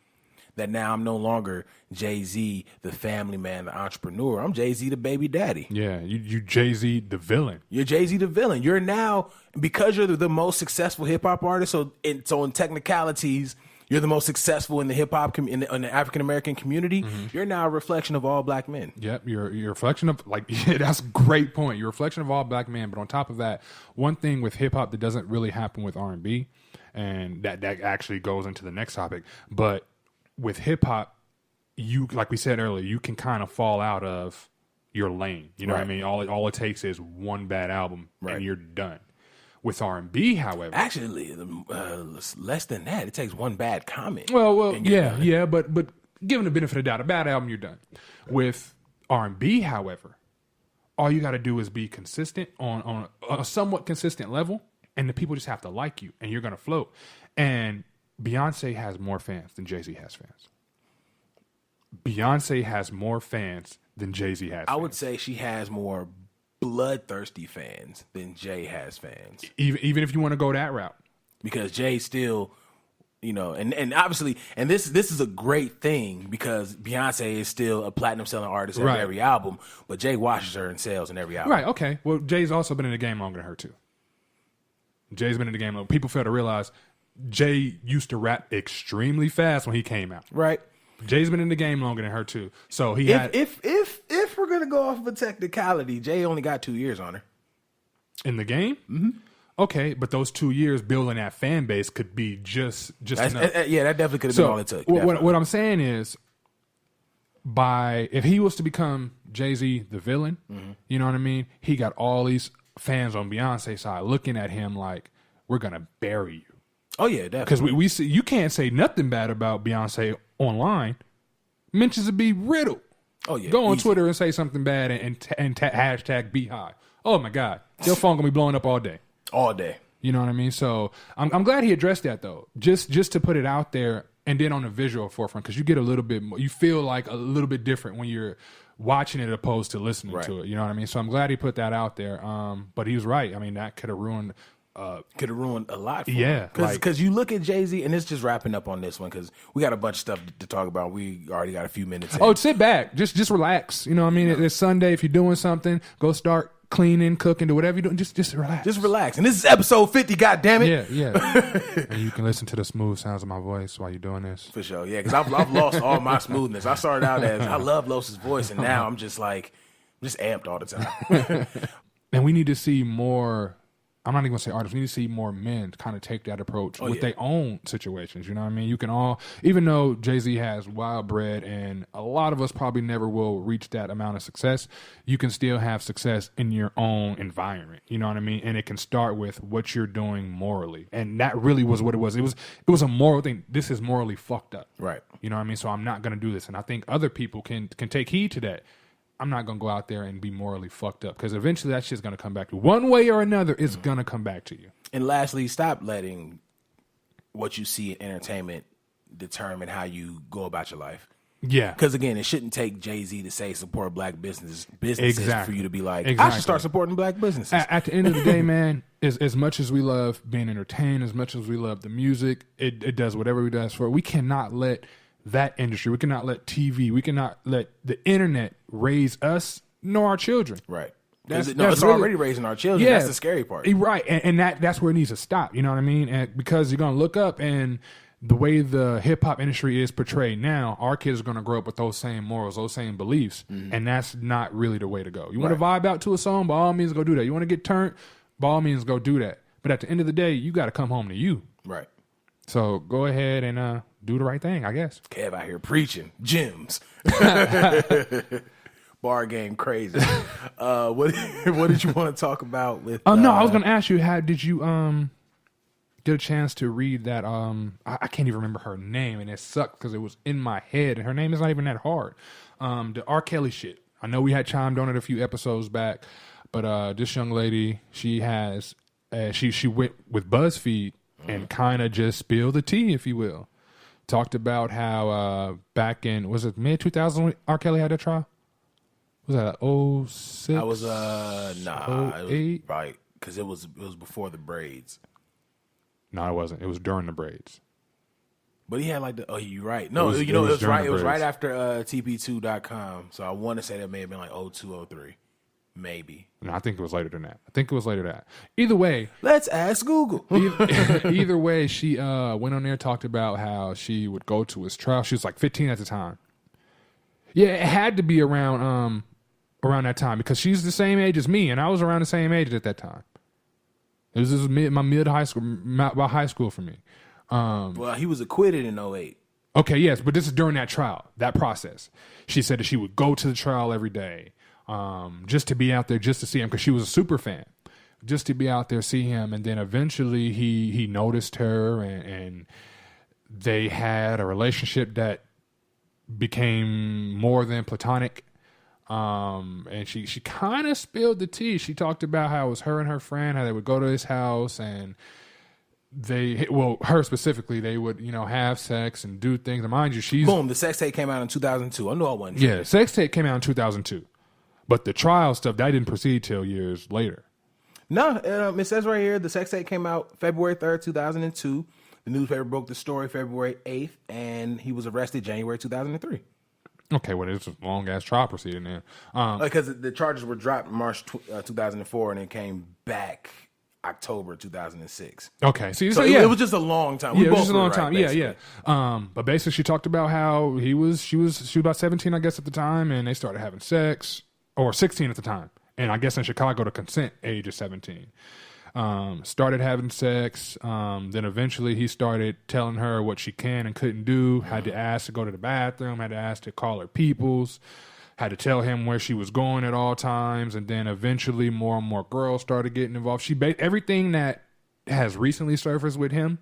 S2: that now I'm no longer Jay-Z, the family man, the entrepreneur. I'm Jay-Z, the baby daddy.
S3: Yeah, you Jay-Z, the villain.
S2: You're Jay-Z, the villain. You're now, because you're the most successful hip-hop artist, so in technicalities, you're the most successful in the hip-hop, in the African-American community, you're now a reflection of all black men.
S3: Yep, you're a reflection of, that's a great point. You're a reflection of all black men, but on top of that, one thing with hip-hop that doesn't really happen with R&B, and that actually goes into the next topic, but with hip hop, you, like we said earlier, you can kind of fall out of your lane. You know what I mean? All it takes is one bad album and you're done. With R&B, however,
S2: actually, less than that. It takes one bad comment.
S3: Well, yeah, but given the benefit of the doubt, a bad album, you're done. With R&B, however, all you got to do is be consistent on a somewhat consistent level, and the people just have to like you, and you're gonna float. And Beyonce has more fans than Jay-Z has fans. Beyonce has more fans than Jay-Z has fans.
S2: I would say she has more bloodthirsty fans than Jay has fans.
S3: Even if you want to go that route.
S2: Because Jay still, and obviously, and this is a great thing because Beyonce is still a platinum selling artist every, every album, but Jay watches her and sells in every album.
S3: Right, okay. Well, Jay's also been in the game longer than her too. Jay's been in the game longer. People fail to realize Jay used to rap extremely fast when he came out.
S2: Right.
S3: Jay's been in the game longer than her too. So he had.
S2: If we're gonna go off of a technicality, Jay only got 2 years on her.
S3: In the game? Mm-hmm. Okay, but those 2 years building that fan base could be just enough.
S2: Yeah, that definitely could have been all it took.
S3: What I'm saying is, if he was to become Jay-Z the villain, you know what I mean? He got all these fans on Beyonce's side looking at him like, we're gonna bury you.
S2: Oh yeah, definitely.
S3: Because we see you can't say nothing bad about Beyonce online. Mentions would be riddled. Oh yeah, go on Twitter and say something bad and hashtag Beehive. Oh my God, your phone gonna be blowing up all day.
S2: All day.
S3: You know what I mean? So I'm glad he addressed that though, just to put it out there, and then on the visual forefront, because you get a little bit more, you feel like a little bit different when you're watching it opposed to listening to it. You know what I mean? So I'm glad he put that out there. But he was right. I mean, that could have ruined.
S2: Could have ruined a lot for
S3: him.
S2: Because you look at Jay-Z, and it's just wrapping up on this one because we got a bunch of stuff to talk about. We already got a few minutes in.
S3: Oh, sit back. Just relax. You know what I mean? It's Sunday. If you're doing something, go start cleaning, cooking, do whatever you're doing. Just relax.
S2: Just relax. And this is episode 50, goddammit.
S3: Yeah. And you can listen to the smooth sounds of my voice while you're doing this.
S2: For sure, yeah. Because I've lost all my smoothness. I started out as, I love Los's voice, and now I'm just amped all the time.
S3: And we need to see more. I'm not even gonna say artists. We need to see more men kind of take that approach with their own situations. You know what I mean? You can all, even though Jay-Z has wild bread and a lot of us probably never will reach that amount of success, you can still have success in your own environment. You know what I mean? And it can start with what you're doing morally. And that really was what it was. It was a moral thing. This is morally fucked up.
S2: Right.
S3: You know what I mean? So I'm not gonna do this. And I think other people can take heed to that. I'm not going to go out there and be morally fucked up because eventually that shit's going to come back to you. One way or another, it's going to come back to you.
S2: And lastly, stop letting what you see in entertainment determine how you go about your life.
S3: Yeah.
S2: Because, again, it shouldn't take Jay-Z to say support black businesses
S3: exactly.
S2: for you to be like, I should start supporting black businesses.
S3: At the end of the day, man, as much as we love being entertained, as much as we love the music, it does whatever it does for it. We cannot let that industry. We cannot let TV. We cannot let the internet raise us nor our children.
S2: Right.
S3: That's
S2: it's
S3: really,
S2: already raising our children.
S3: Yeah,
S2: that's the scary part.
S3: Right. And that's where it needs to stop. You know what I mean? And because you're going to look up, and the way the hip hop industry is portrayed now, our kids are going to grow up with those same morals, those same beliefs. And that's not really the way to go. You want to vibe out to a song? By all means, go do that. You want to get turned? By all means, go do that. But at the end of the day, you got to come home to you.
S2: Right.
S3: So go ahead and do the right thing, I guess.
S2: Kev out here preaching. Gyms. Bar game crazy. What did you want to talk about with...
S3: No, I was going to ask you, how did you get a chance to read that... I can't even remember her name, and it sucked because it was in my head, and her name is not even that hard. The R. Kelly shit. I know we had chimed on it a few episodes back, but this young lady, she has... she went with BuzzFeed and kind of just spilled the tea, if you will. Talked about how back in... Was it mid-2000 R. Kelly had that trial? Was that 06?
S2: I was nah,
S3: 08?
S2: it was, right, because it was before the braids.
S3: No, it wasn't. It was during the braids.
S2: But he had like the... Oh, you're right. No,
S3: it
S2: it was right. It was
S3: braids.
S2: right after TP2.com. So I want to say that may have been like 02, 03. Maybe.
S3: No, I think it was later than that. Either way...
S2: Let's ask Google.
S3: either way, she went on there, talked about how she would go to his trial. She was like 15 at the time. Yeah, it had to be around that time because she's the same age as me, and I was around the same age at that time. It was my mid-high school, about high school for me.
S2: Well, he was acquitted in 08.
S3: Okay, yes, but this is during that trial, that process. She said that she would go to the trial every day just to be out there, just to see him, because she was a super fan, just to be out there, see him. And then eventually he noticed her, and they had a relationship that became more than platonic. And she kind of spilled the tea. She talked about how it was her and her friend, how they would go to his house, and her specifically, they would, have sex and do things. And mind you,
S2: Boom, the sex tape came out in 2002. I knew I wasn't.
S3: Yeah, sex tape came out in 2002. But the trial stuff, that didn't proceed till years later.
S2: No, it says right here, the sex tape came out February 3rd, 2002. The newspaper broke the story February 8th, and he was arrested January 2003.
S3: Okay, well, it's a long-ass trial proceeding there.
S2: Because the charges were dropped March 2004, and it came back October 2006.
S3: Okay, see,
S2: so
S3: yeah.
S2: It was just a long time.
S3: Yeah, it was just a long time. Basically. Yeah. But basically, she talked about how she was about 17, I guess, at the time, and they started having sex, or 16 at the time. And I guess in Chicago, the consent age is 17. Started having sex. Then eventually he started telling her what she can and couldn't do. Had to ask to go to the bathroom. Had to ask to call her peoples. Had to tell him where she was going at all times. And then eventually more and more girls started getting involved. Everything that has recently surfaced with him,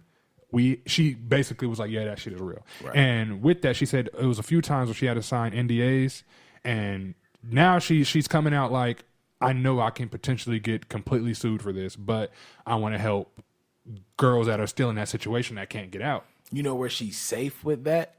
S3: she basically was like, yeah, that shit is real. Right. And with that, she said it was a few times where she had to sign NDAs. And now she's coming out like, I know I can potentially get completely sued for this, but I want to help girls that are still in that situation that can't get out.
S2: You know where she's safe with that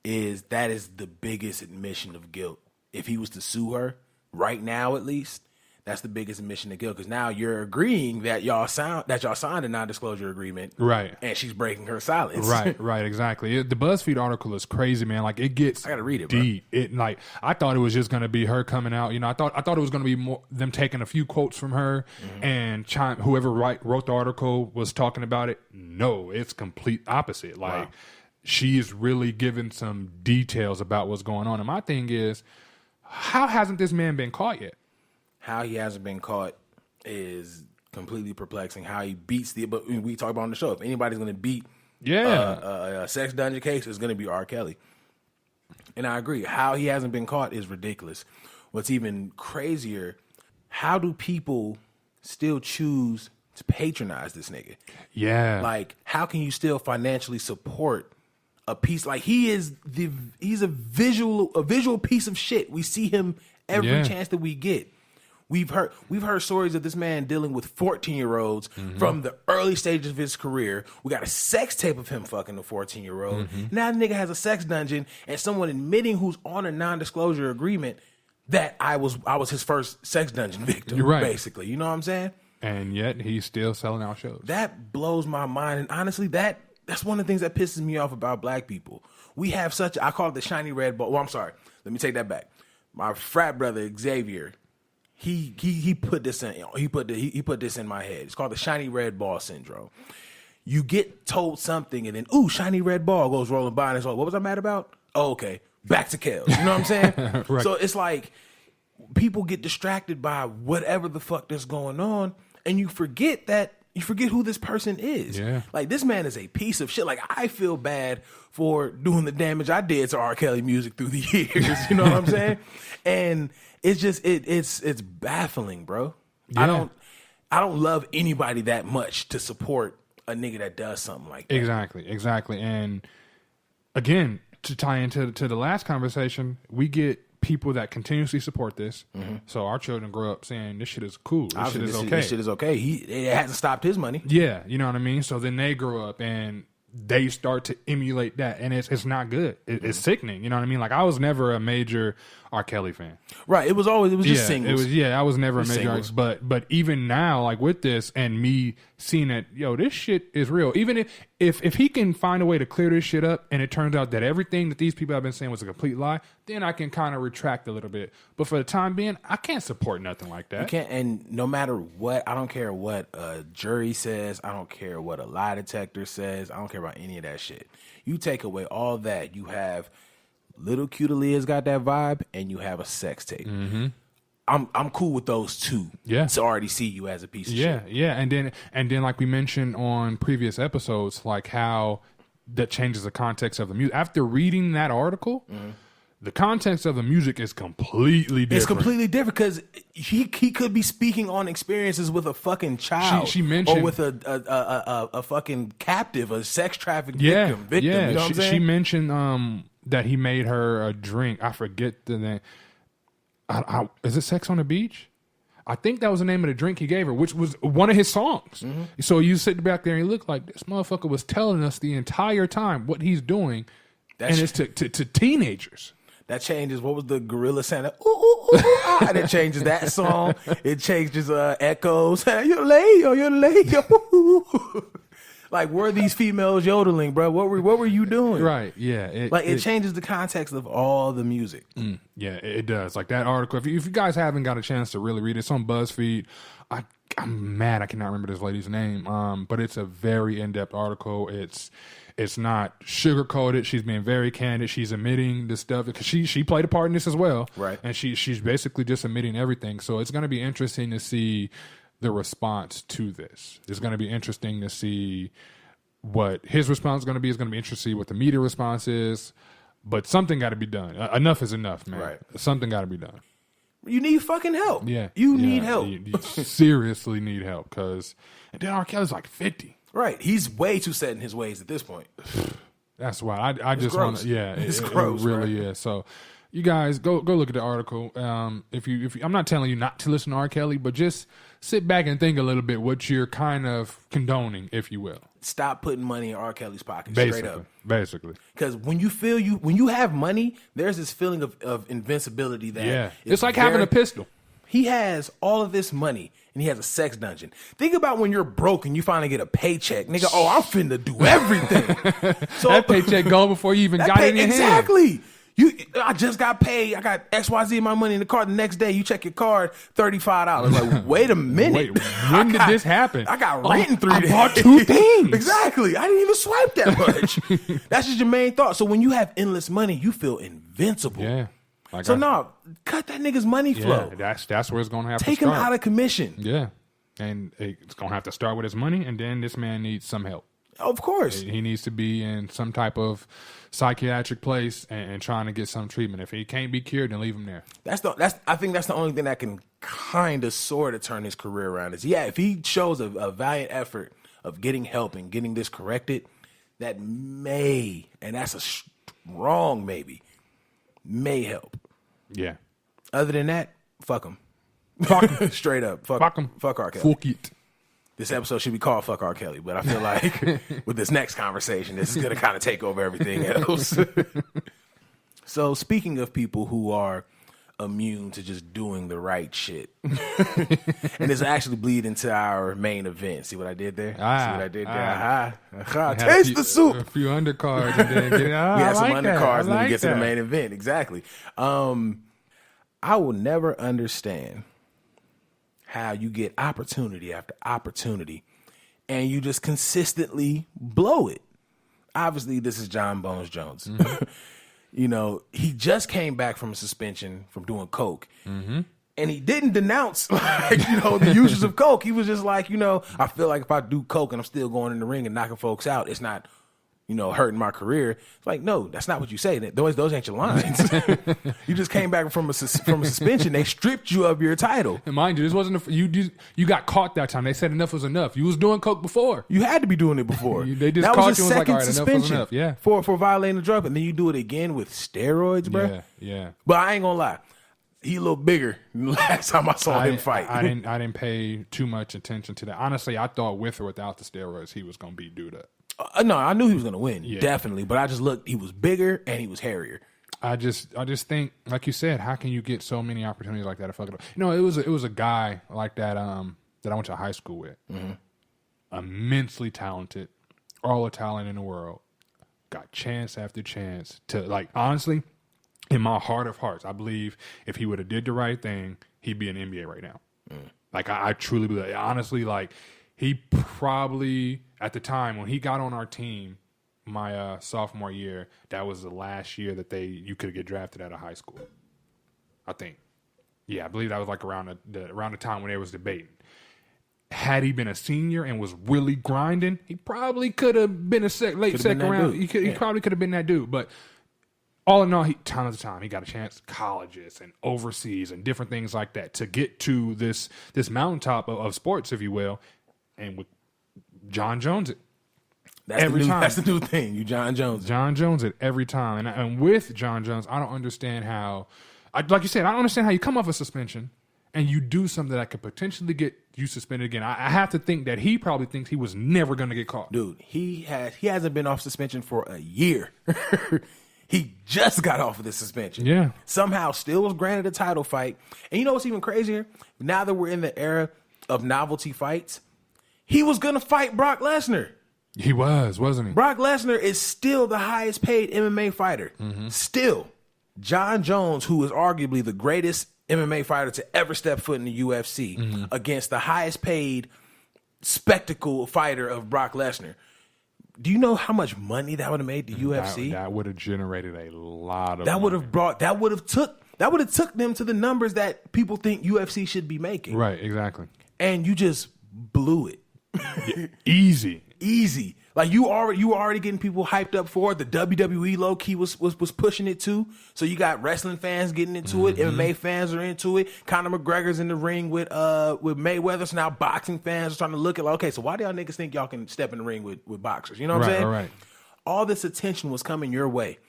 S2: is the biggest admission of guilt. If he was to sue her right now, at least, that's the biggest admission of guilt, because now you're agreeing that y'all signed a non-disclosure agreement,
S3: right?
S2: And she's breaking her silence,
S3: right, exactly. The BuzzFeed article is crazy, man. Like, it gets,
S2: I gotta read it,
S3: deep.
S2: Bro.
S3: I thought it was just gonna be her coming out. I thought it was gonna be more them taking a few quotes from her, and whoever wrote the article was talking about it. No, it's complete opposite. Like, she is really giving some details about what's going on. And my thing is, how hasn't this man been caught yet?
S2: How he hasn't been caught is completely perplexing. How he beats but we talk about on the show, if anybody's going to beat a sex dungeon case, it's going to be R. Kelly. And I agree. How he hasn't been caught is ridiculous. What's even crazier, how do people still choose to patronize this nigga?
S3: Yeah.
S2: Like, how can you still financially support a piece? Like, he's a visual piece of shit. We see him every chance that we get. We've heard stories of this man dealing with 14-year-olds from the early stages of his career. We got a sex tape of him fucking a 14-year-old. Now the nigga has a sex dungeon, and someone admitting who's on a non-disclosure agreement that I was his first sex dungeon victim.
S3: You're right.
S2: Basically. You know what I'm saying?
S3: And yet he's still selling out shows.
S2: That blows my mind, and honestly, that that's one of the things that pisses me off about black people. We have such, I call it the shiny red ball. Well, I'm sorry. Let me take that back. My frat brother, Xavier, he put this in, he put this in my head. It's called the shiny red ball syndrome. You get told something and then, ooh, shiny red ball goes rolling by and it's like, what was I mad about? Oh, okay. Back to Kels. You know what I'm saying?
S3: Right.
S2: So it's like people get distracted by whatever the fuck that's going on and you forget who this person is.
S3: Yeah.
S2: Like, this man is a piece of shit. Like, I feel bad for doing the damage I did to R. Kelly music through the years. You know what I'm saying? And it's just, it's baffling, bro.
S3: Yeah.
S2: I don't love anybody that much to support a nigga that does something like that.
S3: Exactly. And again, to tie into the last conversation, we get people that continuously support this. Mm-hmm. So our children grow up saying this shit is cool. This shit is okay.
S2: This shit is okay. It hasn't stopped his money.
S3: Yeah, you know what I mean? So then they grow up and they start to emulate that, and it's not good. It's sickening. You know what I mean? Like, I was never a major R. Kelly fan.
S2: Right. It was just singles.
S3: I was never a major
S2: singles.
S3: but even now, like with this and me seeing that, yo, this shit is real. Even if he can find a way to clear this shit up and it turns out that everything that these people have been saying was a complete lie, then I can kind of retract a little bit. But for the time being, I can't support nothing like that.
S2: You can't, and no matter what, I don't care what a jury says, I don't care what a lie detector says, I don't care about any of that shit. You take away all that, you have Little Cute Aaliyah's got that vibe, and you have a sex tape. Mm-hmm. I'm cool with those two.
S3: Yeah.
S2: To already see you as a piece of shit.
S3: Yeah. And then like we mentioned on previous episodes, like how that changes the context of the music. After reading that article, the context of the music is completely different.
S2: It's completely different because he could be speaking on experiences with a fucking child.
S3: She mentioned,
S2: or with a fucking captive, a sex trafficked victim.
S3: Yeah.
S2: You know what I'm saying?
S3: She mentioned that he made her a drink. I forget the name. Is it Sex on the Beach? I think that was the name of the drink he gave her, which was one of his songs. Mm-hmm. So you sit back there and you look like this motherfucker was telling us the entire time what he's doing, and it's to teenagers.
S2: That changes. What was the Gorilla Santa? Ooh, ooh, ooh, ah. And it changes that song. It changes echoes. You're late. You're late. Like, were these females yodeling, bro? What were you doing?
S3: Right. Yeah.
S2: It changes the context of all the music.
S3: Yeah, it does. Like that article. If you guys haven't got a chance to really read it, it's on BuzzFeed. I'm mad I cannot remember this lady's name. But it's a very in-depth article. It's not sugar-coated. She's being very candid. She's admitting this stuff because she played a part in this as well.
S2: Right.
S3: And she's basically just admitting everything. So it's going to be interesting to see the response to this. It's going to be interesting to see what his response is going to be. It's going to be interesting to see what the media response is. But something got to be done. Enough is enough, man.
S2: Right.
S3: Something got to be done.
S2: You need fucking help.
S3: Yeah.
S2: You need help.
S3: You seriously need help because and then R. Kelly's like 50.
S2: Right. He's way too set in his ways at this point.
S3: That's why I just want to. Yeah,
S2: it's gross.
S3: It really is. So, you guys go look at the article. If you, I'm not telling you not to listen to R. Kelly, but just sit back and think a little bit what you're kind of condoning, if you will.
S2: Stop putting money in R. Kelly's pocket.
S3: Basically,
S2: straight up.
S3: Basically.
S2: Because when you have money, there's this feeling of invincibility that
S3: it's like having a pistol.
S2: He has all of this money and he has a sex dungeon. Think about when you're broke and you finally get a paycheck. Nigga, I'm finna do everything. So
S3: that paycheck gone before you even got it in your hand.
S2: Exactly. I just got paid. I got XYZ of my money in the card. The next day, you check your card, $35. Like, wait a minute.
S3: When did this happen?
S2: I got rent in 3 days.
S3: I bought 2 things.
S2: Exactly. I didn't even swipe that much. That's just your main thought. So when you have endless money, you feel invincible.
S3: Yeah.
S2: Like cut that nigga's money flow.
S3: Yeah, that's where it's going to have to
S2: start. Take him out of commission.
S3: Yeah. And it's going to have to start with his money, and then this man needs some help.
S2: Of course.
S3: He needs to be in some type of psychiatric place and trying to get some treatment. If he can't be cured, then leave him there.
S2: I think that's the only thing that can kind of sort of turn his career around. If he shows a valiant effort of getting help and getting this corrected, that may, and that's a strong maybe, may help.
S3: Yeah.
S2: Other than that, fuck him.
S3: Fuck him.
S2: Straight up.
S3: Fuck him.
S2: Fuck R. Kelly.
S3: Fuck it.
S2: This episode should be called Fuck R. Kelly, but I feel like with this next conversation, this is going to kind of take over everything else. So speaking of people who are immune to just doing the right shit. And it's actually bleed into our main event. See what I did there? See what I did there? Taste the soup.
S3: A few undercards and then get it.
S2: We had some undercards and then we get to the main event. Exactly. I will never understand how you get opportunity after opportunity and you just consistently blow it. Obviously, this is Jon Bones Jones. You know, he just came back from a suspension from doing coke. And he didn't denounce, like, you know, the uses of coke. He was just like, you know, I feel like if I do coke and I'm still going in the ring and knocking folks out, it's not, you know, hurting my career. It's like, no, that's not what you say. Those ain't your lines. You just came back from a suspension. They stripped you of your title.
S3: And mind you, this wasn't you got caught that time. They said enough was enough. You was doing coke before.
S2: You had to be doing it before.
S3: They just
S2: that
S3: caught
S2: was
S3: you
S2: a
S3: and was like,
S2: second
S3: all right, enough
S2: suspension
S3: was enough. Yeah.
S2: For violating the drug, and then you do it again with steroids, bro.
S3: Yeah.
S2: But I ain't gonna lie, he a little bigger than the last time I saw him fight.
S3: I didn't pay too much attention to that. Honestly, I thought with or without the steroids, he was gonna beat dude up.
S2: No, I knew he was going to win, definitely. But I just looked, he was bigger and he was hairier.
S3: I just think, like you said, how can you get so many opportunities like that? You know, it was a guy like that that I went to high school with, immensely talented, all the talent in the world, got chance after chance to, like, honestly, in my heart of hearts, I believe if he would have did the right thing, he'd be in the NBA right now. Like I truly believe, honestly, like. He probably, at the time when he got on our team, my sophomore year, that was the last year that you could get drafted out of high school. I think, I believe that was like around the time when they was debating. Had he been a senior and was really grinding, he probably could have been a late second round. He probably could have been that dude. But all in all, time after time, he got a chance, colleges and overseas and different things like that to get to this mountaintop of sports, if you will. And with Jon Jones,
S2: that's the new thing. You Jon Jones.
S3: Jon Jones it every time. And with Jon Jones, I don't understand how, like you said, I don't understand how you come off a suspension and you do something that could potentially get you suspended again. I have to think that he probably thinks he was never going to get caught.
S2: Dude, he hasn't been off suspension for a year. He just got off of this suspension.
S3: Yeah.
S2: Somehow still was granted a title fight. And you know what's even crazier? Now that we're in the era of novelty fights, he was going to fight Brock Lesnar.
S3: He wasn't he?
S2: Brock Lesnar is still the highest paid MMA fighter. Still. Jon Jones, who is arguably the greatest MMA fighter to ever step foot in the UFC, against the highest paid spectacle fighter of Brock Lesnar. Do you know how much money that would have made the UFC?
S3: That would have generated a lot of
S2: that would have took them to the numbers that people think UFC should be making.
S3: Right, exactly.
S2: And you just blew it.
S3: Easy.
S2: Like you were already getting people hyped up for it. The WWE low key was pushing it too. So you got wrestling fans getting into it. MMA fans are into it. Conor McGregor's in the ring with Mayweather. So now boxing fans are starting to look at like, okay, so why do y'all niggas think y'all can step in the ring with boxers? You know what I'm saying?
S3: Right.
S2: All this attention was coming your way.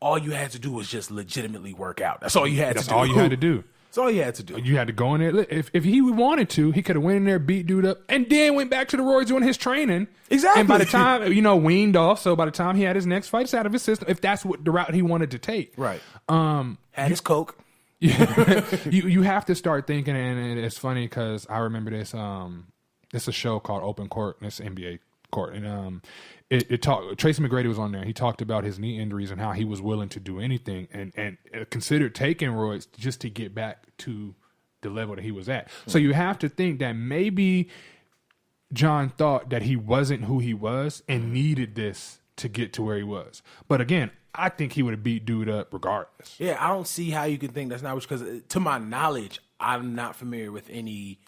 S2: All you had to do was just legitimately work out. That's all you had to do.
S3: That's all you had to do.
S2: That's all you had to do.
S3: You had to go in there. If he wanted to, he could have went in there, beat dude up, and then went back to the roids doing his training.
S2: Exactly.
S3: And by the time, weaned off, so by the time he had his next fight, it's out of his system, if that's what the route he wanted to take.
S2: Right. Had his coke.
S3: You have to start thinking, and it's funny because I remember this. It's a show called Open Court, and it's NBA Court, and it talked. Tracy McGrady was on there. He talked about his knee injuries and how he was willing to do anything and considered taking roids just to get back to the level that he was at. So you have to think that maybe Jon thought that he wasn't who he was and needed this to get to where he was. But again, I think he would have beat dude up regardless.
S2: Yeah, I don't see how you can think that's not what, because to my knowledge, I'm not familiar with any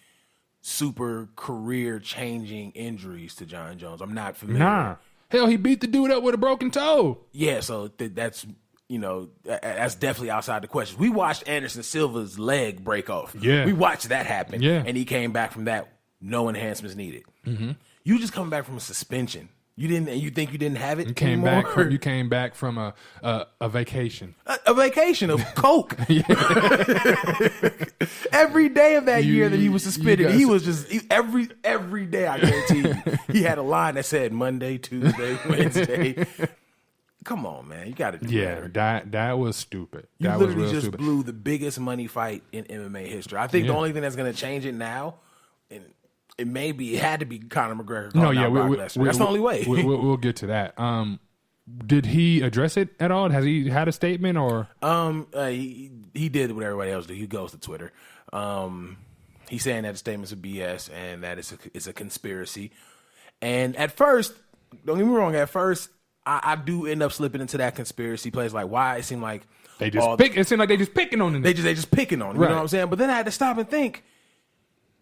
S2: super career changing injuries to Jon Jones. I'm not familiar.
S3: Nah. Hell, he beat the dude up with a broken toe.
S2: Yeah, so that's that's definitely outside the question. We watched Anderson Silva's leg break off.
S3: Yeah.
S2: We watched that happen.
S3: Yeah.
S2: And he came back from that, no enhancements needed. You just come back from a suspension. You think you didn't have it anymore?
S3: You came back from a vacation.
S2: A vacation of coke. Every day of that year that he was suspended, he was just every day. I guarantee you, he had a line that said Monday, Tuesday, Wednesday. Come on, man. You got to do
S3: Yeah,
S2: better.
S3: that was stupid.
S2: You
S3: That
S2: literally
S3: was real
S2: just
S3: stupid.
S2: blew the biggest money fight in MMA history. I think the only thing that's going to change it now, and it had to be Conor McGregor.
S3: No, yeah,
S2: Brock Lesnar. That's the only way.
S3: We'll get to that. Did he address it at all? Has he had a statement or?
S2: He did what everybody else do. He goes to Twitter. He's saying that the statements are BS and that it's a conspiracy. And at first, don't get me wrong. At first, I do end up slipping into that conspiracy place. Like, why it seemed like
S3: They just it seemed like they just picking on him.
S2: they just picking on him.
S3: Right.
S2: You know what I'm saying? But then I had to stop and think.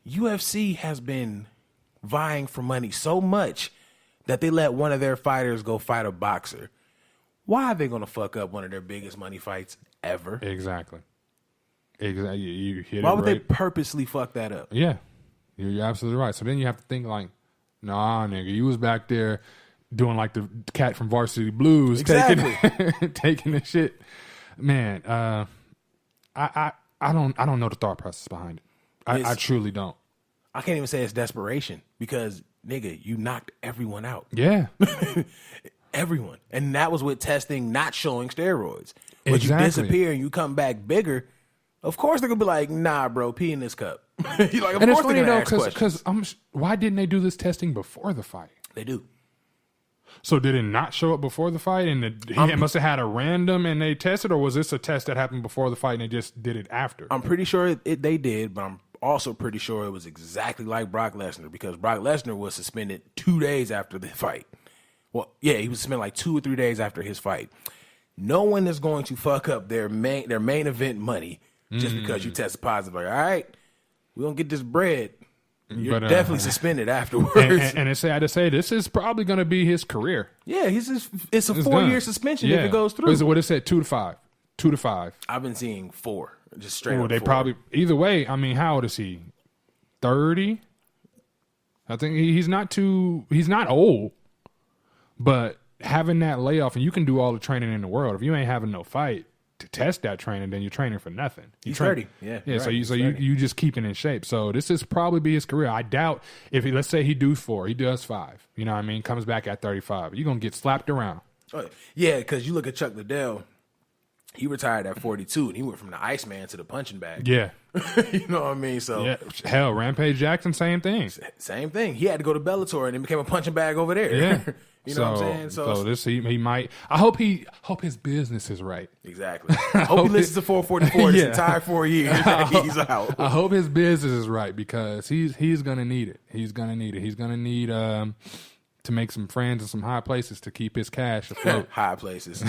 S2: UFC has been vying for money so much that they let one of their fighters go fight a boxer. Why are they going to fuck up one of their biggest money fights ever?
S3: Exactly. You hit
S2: Why
S3: it
S2: would
S3: right.
S2: they purposely fuck that up?
S3: Yeah, you're absolutely right. So then you have to think like, nah, nigga, you was back there doing like the cat from Varsity Blues,
S2: Exactly.
S3: taking the shit. Man, I don't know the thought process behind it. I truly don't.
S2: I can't even say it's desperation because, nigga, you knocked everyone out.
S3: Yeah,
S2: Everyone. And that was with testing not showing steroids. But
S3: Exactly.
S2: you disappear and you come back bigger, of course they're going to be like, nah, bro, pee in this cup. You're like, of
S3: and it's
S2: course
S3: funny
S2: they're
S3: though
S2: going to ask questions.
S3: because why didn't they do this testing before the fight?
S2: They do.
S3: So did it not show up before the fight, and he must have had a random and they tested, or was this a test that happened before the fight and they just did it after?
S2: I'm pretty sure they did, but I'm also pretty sure it was exactly like Brock Lesnar because Brock Lesnar was suspended 2 days after the fight. Well, yeah, he was suspended like 2 or 3 days after his fight. No one is going to fuck up their main event money just because you tested positive. Like, all right, we're going to get this bread. You're definitely suspended afterwards.
S3: And it's sad to say this is probably going to be his career.
S2: Yeah, it's a 4-year
S3: done.
S2: suspension if it goes through.
S3: What it said, 2 to 5. 2 to 5.
S2: I've been seeing 4, just straight
S3: Well,
S2: up
S3: they
S2: 4.
S3: probably either way. I mean, how old is he? 30. I think he's not old, but having that layoff and you can do all the training in the world. If you ain't having no fight to test that training, then you're training for nothing.
S2: He's 30. Yeah.
S3: Yeah.
S2: Right.
S3: So
S2: He's
S3: you
S2: 30.
S3: you just keeping in shape. So this is probably be his career. I doubt if let's say he do 4, he does 5. You know what I mean? Comes back at 35. You're gonna get slapped around.
S2: Yeah, because you look at Chuck Liddell, he retired at 42, and he went from the Iceman to the punching bag.
S3: Yeah.
S2: You know what I mean? So
S3: Yeah. Hell, Rampage Jackson, same thing.
S2: same thing. He had to go to Bellator and then became a punching bag over there.
S3: Yeah.
S2: You know what I'm saying?
S3: So this he might. I hope his business is right.
S2: Exactly. I hope he listens to 444 this
S3: Yeah.
S2: entire 4 years. He's out.
S3: I hope his business is right because he's gonna need it. He's gonna need it. He's gonna need to make some friends in some high places to keep his cash afloat.
S2: High places.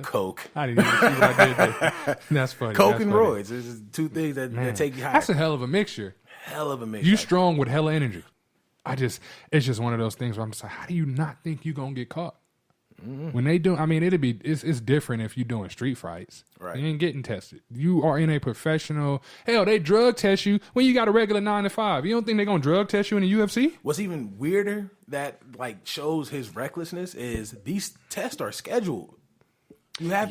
S2: Coke.
S3: I didn't even see what I did there. That's funny.
S2: Coke
S3: That's
S2: and
S3: funny.
S2: roids. There's just 2 things that take you high.
S3: That's a hell of a mixture.
S2: hell of a mix.
S3: You strong with hella energy. It's just one of those things where I'm just like, how do you not think you're gonna get caught? When they do, I mean, it's different if you're doing street fights.
S2: Right.
S3: You ain't getting tested. You are in a professional. Hell, they drug test you when you got a regular 9 to 5. You don't think they're gonna drug test you in the UFC?
S2: What's even weirder that like shows his recklessness is these tests are scheduled. You have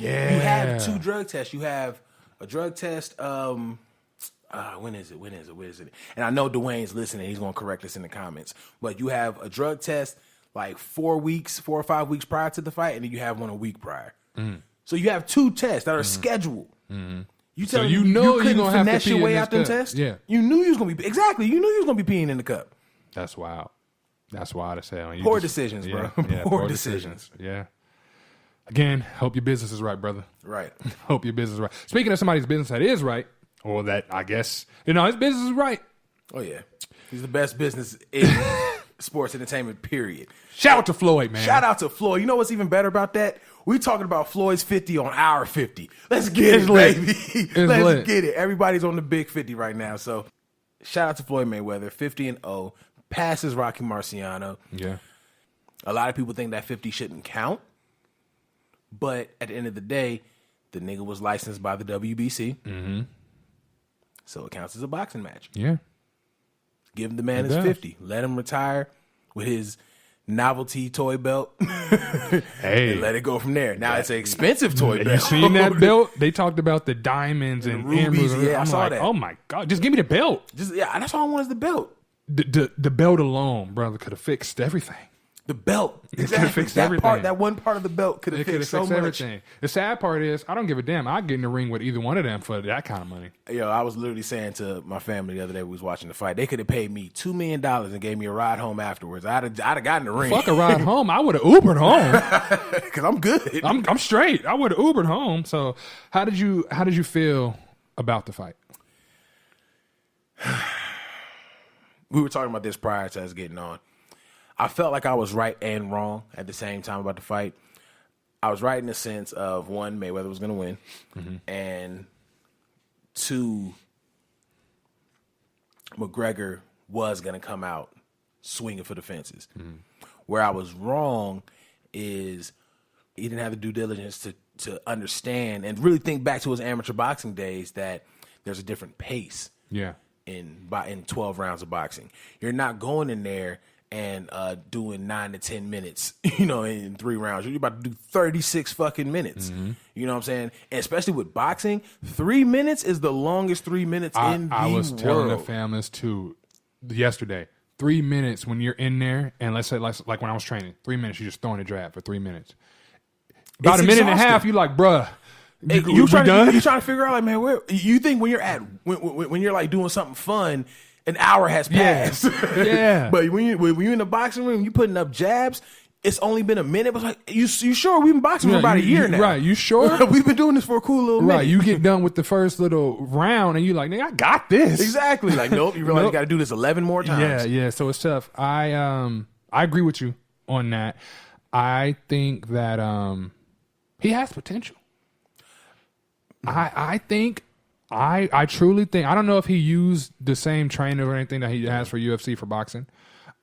S2: 2 drug tests. You have a drug test. When is it? And I know Dwayne's listening. He's gonna correct us in the comments. But you have a drug test like 4 or 5 weeks prior to the fight, and then you have one a week prior. So you have 2 tests that are scheduled. You tell me you couldn't
S3: gonna have to
S2: finesse your
S3: pee
S2: way
S3: in
S2: out
S3: this
S2: them
S3: cup.
S2: tests?
S3: Yeah.
S2: You knew you was gonna be You knew you was gonna be peeing in the cup.
S3: That's wild. That's wild as hell.
S2: Poor decisions, bro. Poor decisions.
S3: Yeah. Again, hope your business is right, brother.
S2: Right.
S3: Hope your business is right. Speaking of somebody's business that is right, or that I guess, his business is right.
S2: Oh yeah. He's the best business in sports entertainment, period.
S3: Shout out to Floyd, man.
S2: Shout out to Floyd. You know what's even better about that? We talking about Floyd's 50 on our 50. Let's get it, baby. Let's get it. Everybody's on the big 50 right now. So shout out to Floyd Mayweather, 50-0, passes Rocky Marciano.
S3: Yeah.
S2: A lot of people think that 50 shouldn't count. But at the end of the day, the nigga was licensed by the WBC. Mm-hmm. So it counts as a boxing match.
S3: Yeah.
S2: Give the man his 50. Let him retire with his novelty toy belt.
S3: Hey.
S2: And let it go from there. Now it's an expensive toy belt.
S3: You seen that belt? They talked about the diamonds and
S2: rubies.
S3: emeralds.
S2: Yeah, I saw that.
S3: Oh my God. Just give me the belt.
S2: That's all I want is the belt.
S3: The belt alone, brother, could have fixed everything.
S2: The belt.
S3: It could have fixed everything.
S2: That one part of the belt could have fixed so much.
S3: Everything. The sad part is, I don't give a damn. I'd get in the ring with either one of them for that kind of money.
S2: Yo, I was literally saying to my family the other day, we was watching the fight, they could have paid me $2 million and gave me a ride home afterwards. I'd have gotten the ring.
S3: Fuck a ride home. I would have Ubered home.
S2: Because I'm good.
S3: I'm straight. I would have Ubered home. So how did you feel about the fight?
S2: We were talking about this prior to us getting on. I felt like I was right and wrong at the same time about the fight. I was right in the sense of, one, Mayweather was going to win, and two, McGregor was going to come out swinging for the fences. Where I was wrong is he didn't have the due diligence to understand and really think back to his amateur boxing days that there's a different pace.
S3: Yeah.
S2: In 12 rounds of boxing, you're not going in there and doing 9 to 10 minutes, in 3 rounds. You're about to do 36 fucking minutes. You know what I'm saying? And especially with boxing, 3 minutes is the longest 3 minutes in the world.
S3: I was telling the fam this too yesterday. 3 minutes when you're in there, and let's say like when I was training, 3 minutes, you're just throwing a jab for 3 minutes. About a minute and a half, you're like, bruh.
S2: You trying to figure out, like, man, where you think when you're when you're like doing something fun, an hour has passed.
S3: Yeah.
S2: But when you're in the boxing room, you putting up jabs. It's only been a minute, but like, you sure we've been boxing for about a year now?
S3: Right? You sure?
S2: We've been doing this for a cool little minute.
S3: Right? You get done with the first little round, and you like, nigga, I got this.
S2: Exactly. Like, nope. You realize you got to do this 11 more times.
S3: Yeah. So it's tough. I agree with you on that. I think that he has potential. I truly think, I don't know if he used the same trainer or anything that he has for UFC for boxing.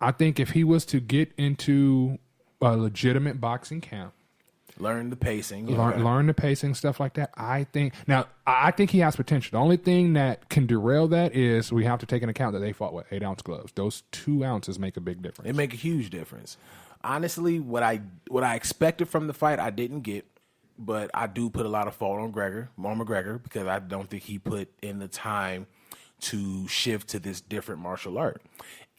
S3: I think if he was to get into a legitimate boxing camp,
S2: learn the pacing,
S3: learn the pacing, stuff like that, I think he has potential. The only thing that can derail that is we have to take into account that they fought with 8-ounce gloves. Those 2 ounces make a big difference.
S2: They make a huge difference. Honestly, what I expected from the fight, I didn't get. But I do put a lot of fault on McGregor, because I don't think he put in the time to shift to this different martial art.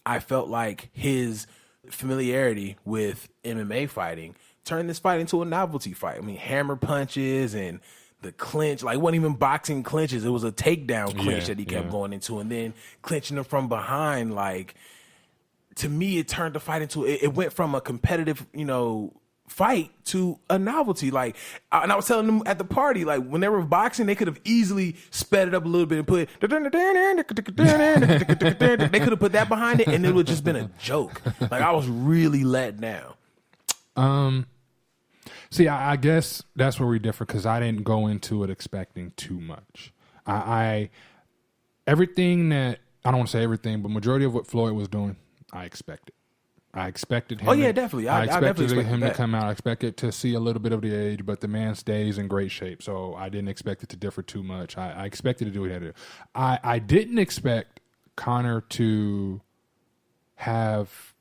S2: I felt like his familiarity with MMA fighting turned this fight into a novelty fight. I mean, hammer punches and the clinch, like, it wasn't even boxing clinches. It was a takedown clinch that he kept going into, and then clinching him from behind. Like, to me, it turned the fight into, it went from a competitive, fight to a novelty. Like, and I was telling them at the party, like, when they were boxing, they could have easily sped it up a little bit and put they could have put that behind it, and it would have just been a joke. Like, I was really let down.
S3: See, I guess that's where we differ, because I didn't go into it expecting too much. Everything that, I don't want to say everything, but majority of what Floyd was doing, I expected. I expected him.
S2: Oh yeah, definitely. I
S3: expected him
S2: that.
S3: to come out. I expected to see a little bit of the age, but the man stays in great shape. So I didn't expect it to differ too much. I expected to do what he had to do. I didn't expect Conor to have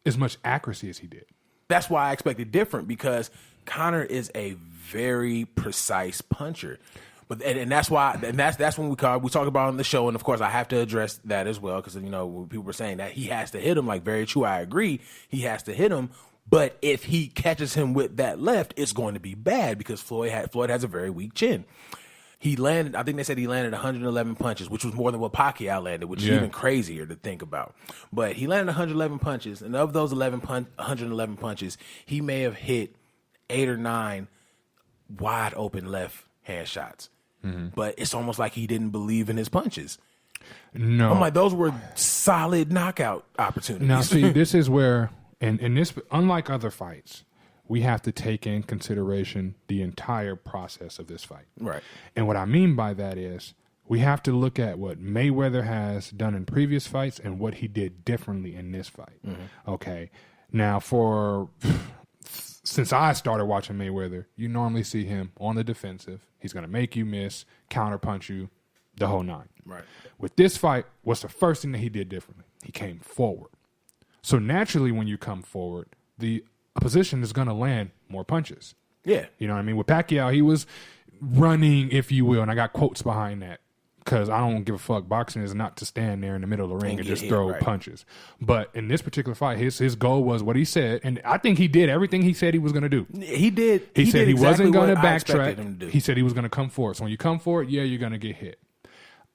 S3: as much accuracy as he did.
S2: That's why I expected different, because Conor is a very precise puncher. But and that's why, and that's when we talk about on the show, and of course I have to address that as well, because people were saying that he has to hit him. Like, very true, I agree, he has to hit him. But if he catches him with that left, it's going to be bad, because Floyd has a very weak chin. He landed, I think they said he landed 111 punches, which was more than what Pacquiao landed, which is even crazier to think about. But he landed 111 punches, and of those 111 punches, he may have hit 8 or 9 wide open left hand shots. But it's almost like he didn't believe in his punches.
S3: No.
S2: I'm like, those were solid knockout opportunities.
S3: Now, see, this is where, and this, unlike other fights, we have to take in consideration the entire process of this fight.
S2: Right.
S3: And what I mean by that is we have to look at what Mayweather has done in previous fights and what he did differently in this fight. Okay. Now, since I started watching Mayweather, you normally see him on the defensive. He's going to make you miss, counterpunch you, the whole 9.
S2: Right.
S3: With this fight, what's the first thing that he did differently? He came forward. So naturally, when you come forward, the opposition is going to land more punches.
S2: Yeah.
S3: You know what I mean? With Pacquiao, he was running, if you will, and I got quotes behind that, because I don't give a fuck. Boxing is not to stand there in the middle of the ring and just throw punches. But in this particular fight, his goal was what he said, and I think he did everything he said he was going to do.
S2: He did.
S3: He said he wasn't going to
S2: backtrack.
S3: He said he was going to come forward. So when you come forward, yeah, you're going to get hit.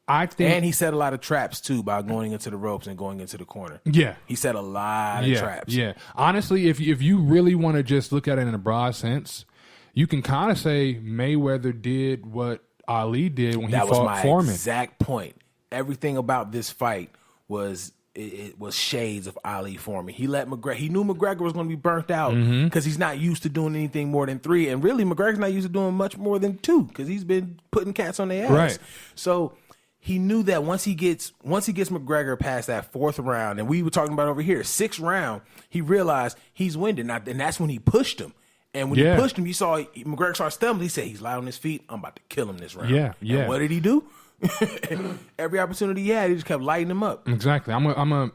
S3: I think,
S2: and he set a lot of traps too by going into the ropes and going into the corner.
S3: Yeah,
S2: he set a lot of traps.
S3: Yeah, honestly, if you really want to just look at it in a broad sense, you can kind of say Mayweather did what Ali did when he fought Foreman.
S2: That was my exact point. Everything about this fight was it was shades of Ali Foreman. He let McGregor. He knew McGregor was going to be burnt out because he's not used to doing anything more than 3, and really McGregor's not used to doing much more than 2 because he's been putting cats on their ass.
S3: Right.
S2: So he knew that once he gets McGregor past that 4th round, and we were talking about over here, 6th round, he realized he's winded, and that's when he pushed him. And when he pushed him, you saw McGregor start stumbling. He said, he's light on his feet. I'm about to kill him this round.
S3: Yeah.
S2: And what did he do? Every opportunity he had, he just kept lighting him up.
S3: Exactly. I'm gonna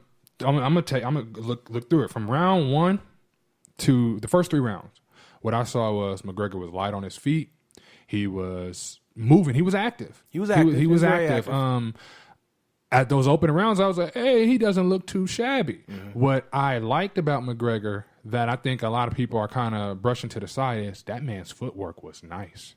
S3: look through it from round 1 to the first 3 rounds. What I saw was McGregor was light on his feet. He was moving. He was active. He was active. At those opening rounds, I was like, hey, he doesn't look too shabby. Mm-hmm. What I liked about McGregor that I think a lot of people are kind of brushing to the side is that man's footwork was nice.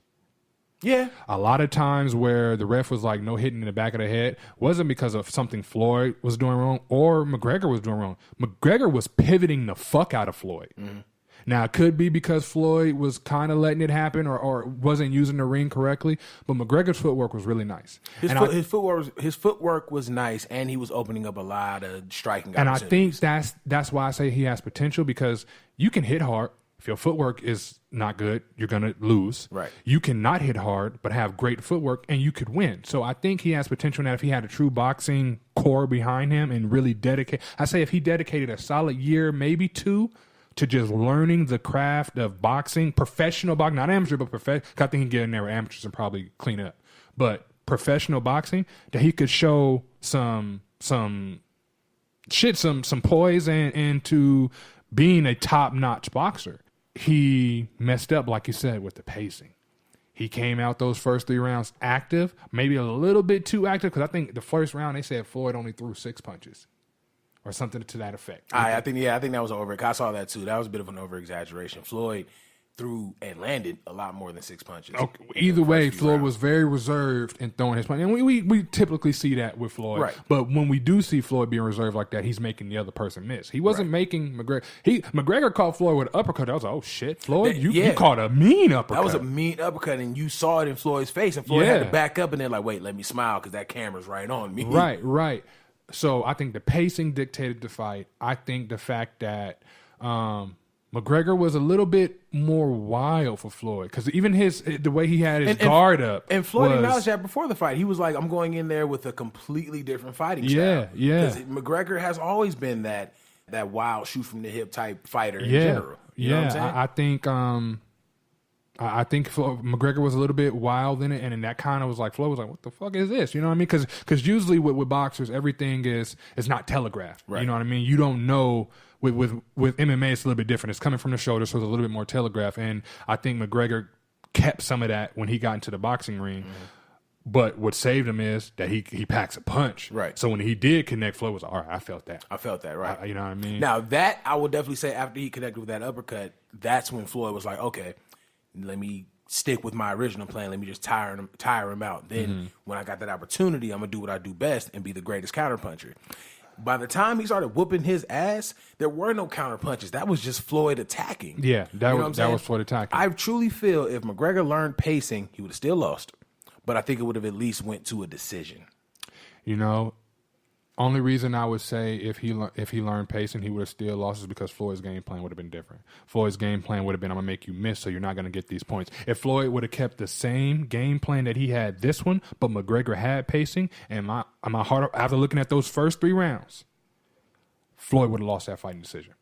S2: Yeah.
S3: A lot of times where the ref was like no hitting in the back of the head wasn't because of something Floyd was doing wrong or McGregor was doing wrong. McGregor was pivoting the fuck out of Floyd. Mm-hmm. Now, it could be because Floyd was kind of letting it happen or wasn't using the ring correctly, but McGregor's footwork was really nice.
S2: His footwork was nice, and he was opening up a lot of striking opportunities.
S3: And I think that's why I say he has potential, because you can hit hard. If your footwork is not good, you're going to lose.
S2: Right.
S3: You cannot hit hard, but have great footwork, and you could win. So I think he has potential now if he had a true boxing core behind him and really dedicate. I say if he dedicated a solid year, maybe 2, to just learning the craft of boxing, professional boxing, not amateur, but professional. I think he can get in there with amateurs and probably clean up. But professional boxing, that he could show some poise and to being a top-notch boxer. He messed up, like you said, with the pacing. He came out those first 3 rounds active, maybe a little bit too active, because I think the first round they said Floyd only threw 6 punches. Or something to that effect.
S2: I think that was I saw that too. That was a bit of an over exaggeration. Floyd threw and landed a lot more than 6 punches.
S3: Okay. Either way, Floyd was very reserved in throwing his punch, and we typically see that with Floyd.
S2: Right.
S3: But when we do see Floyd being reserved like that, he's making the other person miss. He wasn't making McGregor. McGregor caught Floyd with an uppercut. I was like, oh shit, Floyd, you caught a mean uppercut.
S2: That was a mean uppercut, and you saw it in Floyd's face, and Floyd had to back up, and they're like, wait, let me smile because that camera's right on me.
S3: Right. So I think the pacing dictated the fight. I think the fact that McGregor was a little bit more wild for Floyd, because even the way he had his guard up.
S2: And Floyd acknowledged that before the fight. He was like, I'm going in there with a completely different fighting style.
S3: Yeah.
S2: Because McGregor has always been that wild shoot from the hip type fighter in general. You know what I'm saying?
S3: I think McGregor was a little bit wild in it, and that kind of was like, Floyd was like, what the fuck is this? You know what I mean? Because usually with boxers, everything is not telegraphed. Right. You know what I mean? You don't know. With MMA, it's a little bit different. It's coming from the shoulder, so it's a little bit more telegraphed. And I think McGregor kept some of that when he got into the boxing ring. Mm-hmm. But what saved him is that he packs a punch.
S2: Right.
S3: So when he did connect, Floyd was like, all right, I felt that.
S2: Right.
S3: You know what I mean?
S2: Now, that I would definitely say after he connected with that uppercut, that's when Floyd was like, okay, let me stick with my original plan. Let me just tire him out. Then when I got that opportunity, I'm going to do what I do best and be the greatest counterpuncher. By the time he started whooping his ass, there were no counter punches. That was just Floyd attacking.
S3: Yeah, that was Floyd attacking.
S2: I truly feel if McGregor learned pacing, he would have still lost. But I think it would have at least went to a decision.
S3: You know, only reason I would say if he learned pacing, he would have still lost is because Floyd's game plan would have been different. Floyd's game plan would have been, I'm going to make you miss, so you're not going to get these points. If Floyd would have kept the same game plan that he had this one, but McGregor had pacing, and my heart, after looking at those first 3 rounds, Floyd would have lost that fighting decision.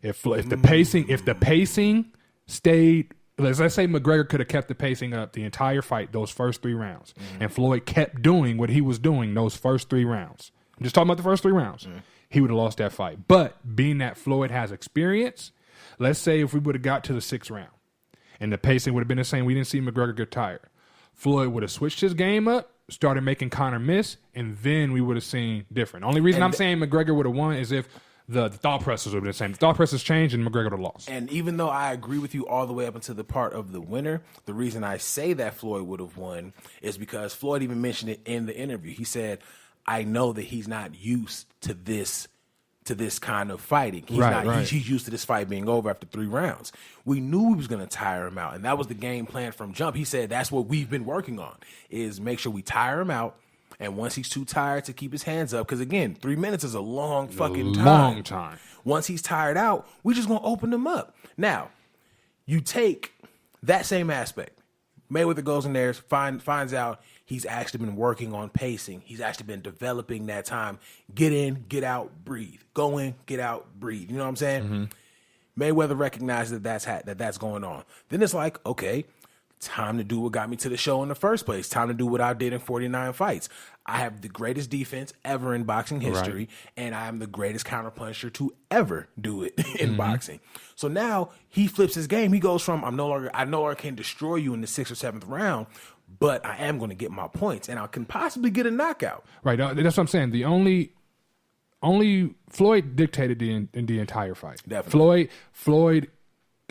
S3: If the pacing stayed, let's say McGregor could have kept the pacing up the entire fight, those first 3 rounds, and Floyd kept doing what he was doing those first 3 rounds. I'm just talking about the first 3 rounds. He would have lost that fight. But being that Floyd has experience, let's say if we would have got to the 6th round and the pacing would have been the same, we didn't see McGregor get tired. Floyd would have switched his game up started making Conor miss, and then we would have seen different. Only reason I'm saying McGregor would have won is if the thought process would have been the same. The thought process changed, and McGregor would have lost.
S2: And even though I agree with you all the way up until the part of the winner, the reason I say that Floyd would have won is because Floyd even mentioned it in the interview. He said, I know that he's not used to this kind of fighting. He's used to this fight being over after 3 rounds. We knew we was going to tire him out, and that was the game plan from jump. He said that's what we've been working on, is make sure we tire him out, and once he's too tired to keep his hands up, because again, 3 minutes is a long fucking time.
S3: Long time.
S2: Once he's tired out, we just going to open him up. Now, you take that same aspect. Mayweather goes in there, finds out he's actually been working on pacing. He's actually been developing that time. Get in, get out, breathe. Go in, get out, breathe. You know what I'm saying? Mm-hmm. Mayweather recognizes that's going on. Then it's like, okay, time to do what got me to the show in the first place. Time to do what I did in 49 fights. I have the greatest defense ever in boxing history, and I am the greatest counterpuncher to ever do it in boxing. So now he flips his game. He goes from I no longer can destroy you in the 6th or 7th round, but I am going to get my points, and I can possibly get a knockout.
S3: Right. That's what I'm saying. The only Floyd dictated the entire fight.
S2: Definitely.
S3: Floyd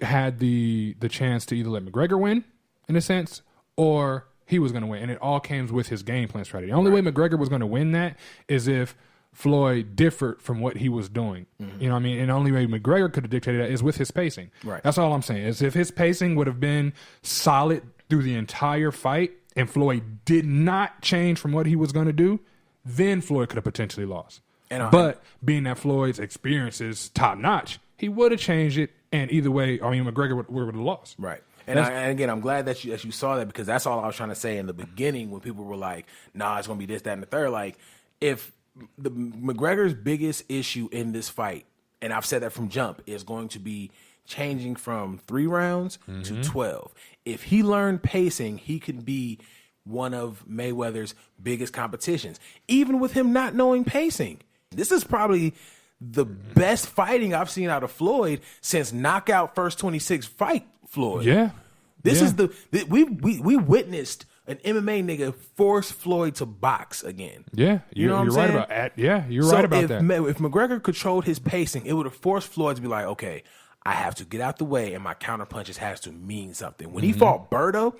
S3: had the chance to either let McGregor win, in a sense, or he was going to win. And it all came with his game plan strategy. The only way McGregor was going to win that is if Floyd differed from what he was doing. Mm-hmm. You know what I mean? And the only way McGregor could have dictated that is with his pacing.
S2: Right.
S3: That's all I'm saying. Is if his pacing would have been solid through the entire fight and Floyd did not change from what he was going to do, then Floyd could have potentially lost. But being that Floyd's experience is top notch, he would have changed it. And either way, I mean, McGregor would have lost.
S2: Right. And again, I'm glad that you saw that, because that's all I was trying to say in the beginning when people were like, nah, it's going to be this, that, and the third. Like, if the McGregor's biggest issue in this fight, and I've said that from jump, is going to be changing from 3 rounds to 12. If he learned pacing, he could be one of Mayweather's biggest competitions, even with him not knowing pacing. This is probably the best fighting I've seen out of Floyd since knockout first 26 fight Floyd.
S3: Yeah.
S2: This is we witnessed an MMA nigga force Floyd to box again.
S3: Yeah.
S2: You know what I'm saying?
S3: Right about you're right about that.
S2: If McGregor controlled his pacing, it would have forced Floyd to be like, okay, I have to get out the way and my counter punches has to mean something. When he fought Berto,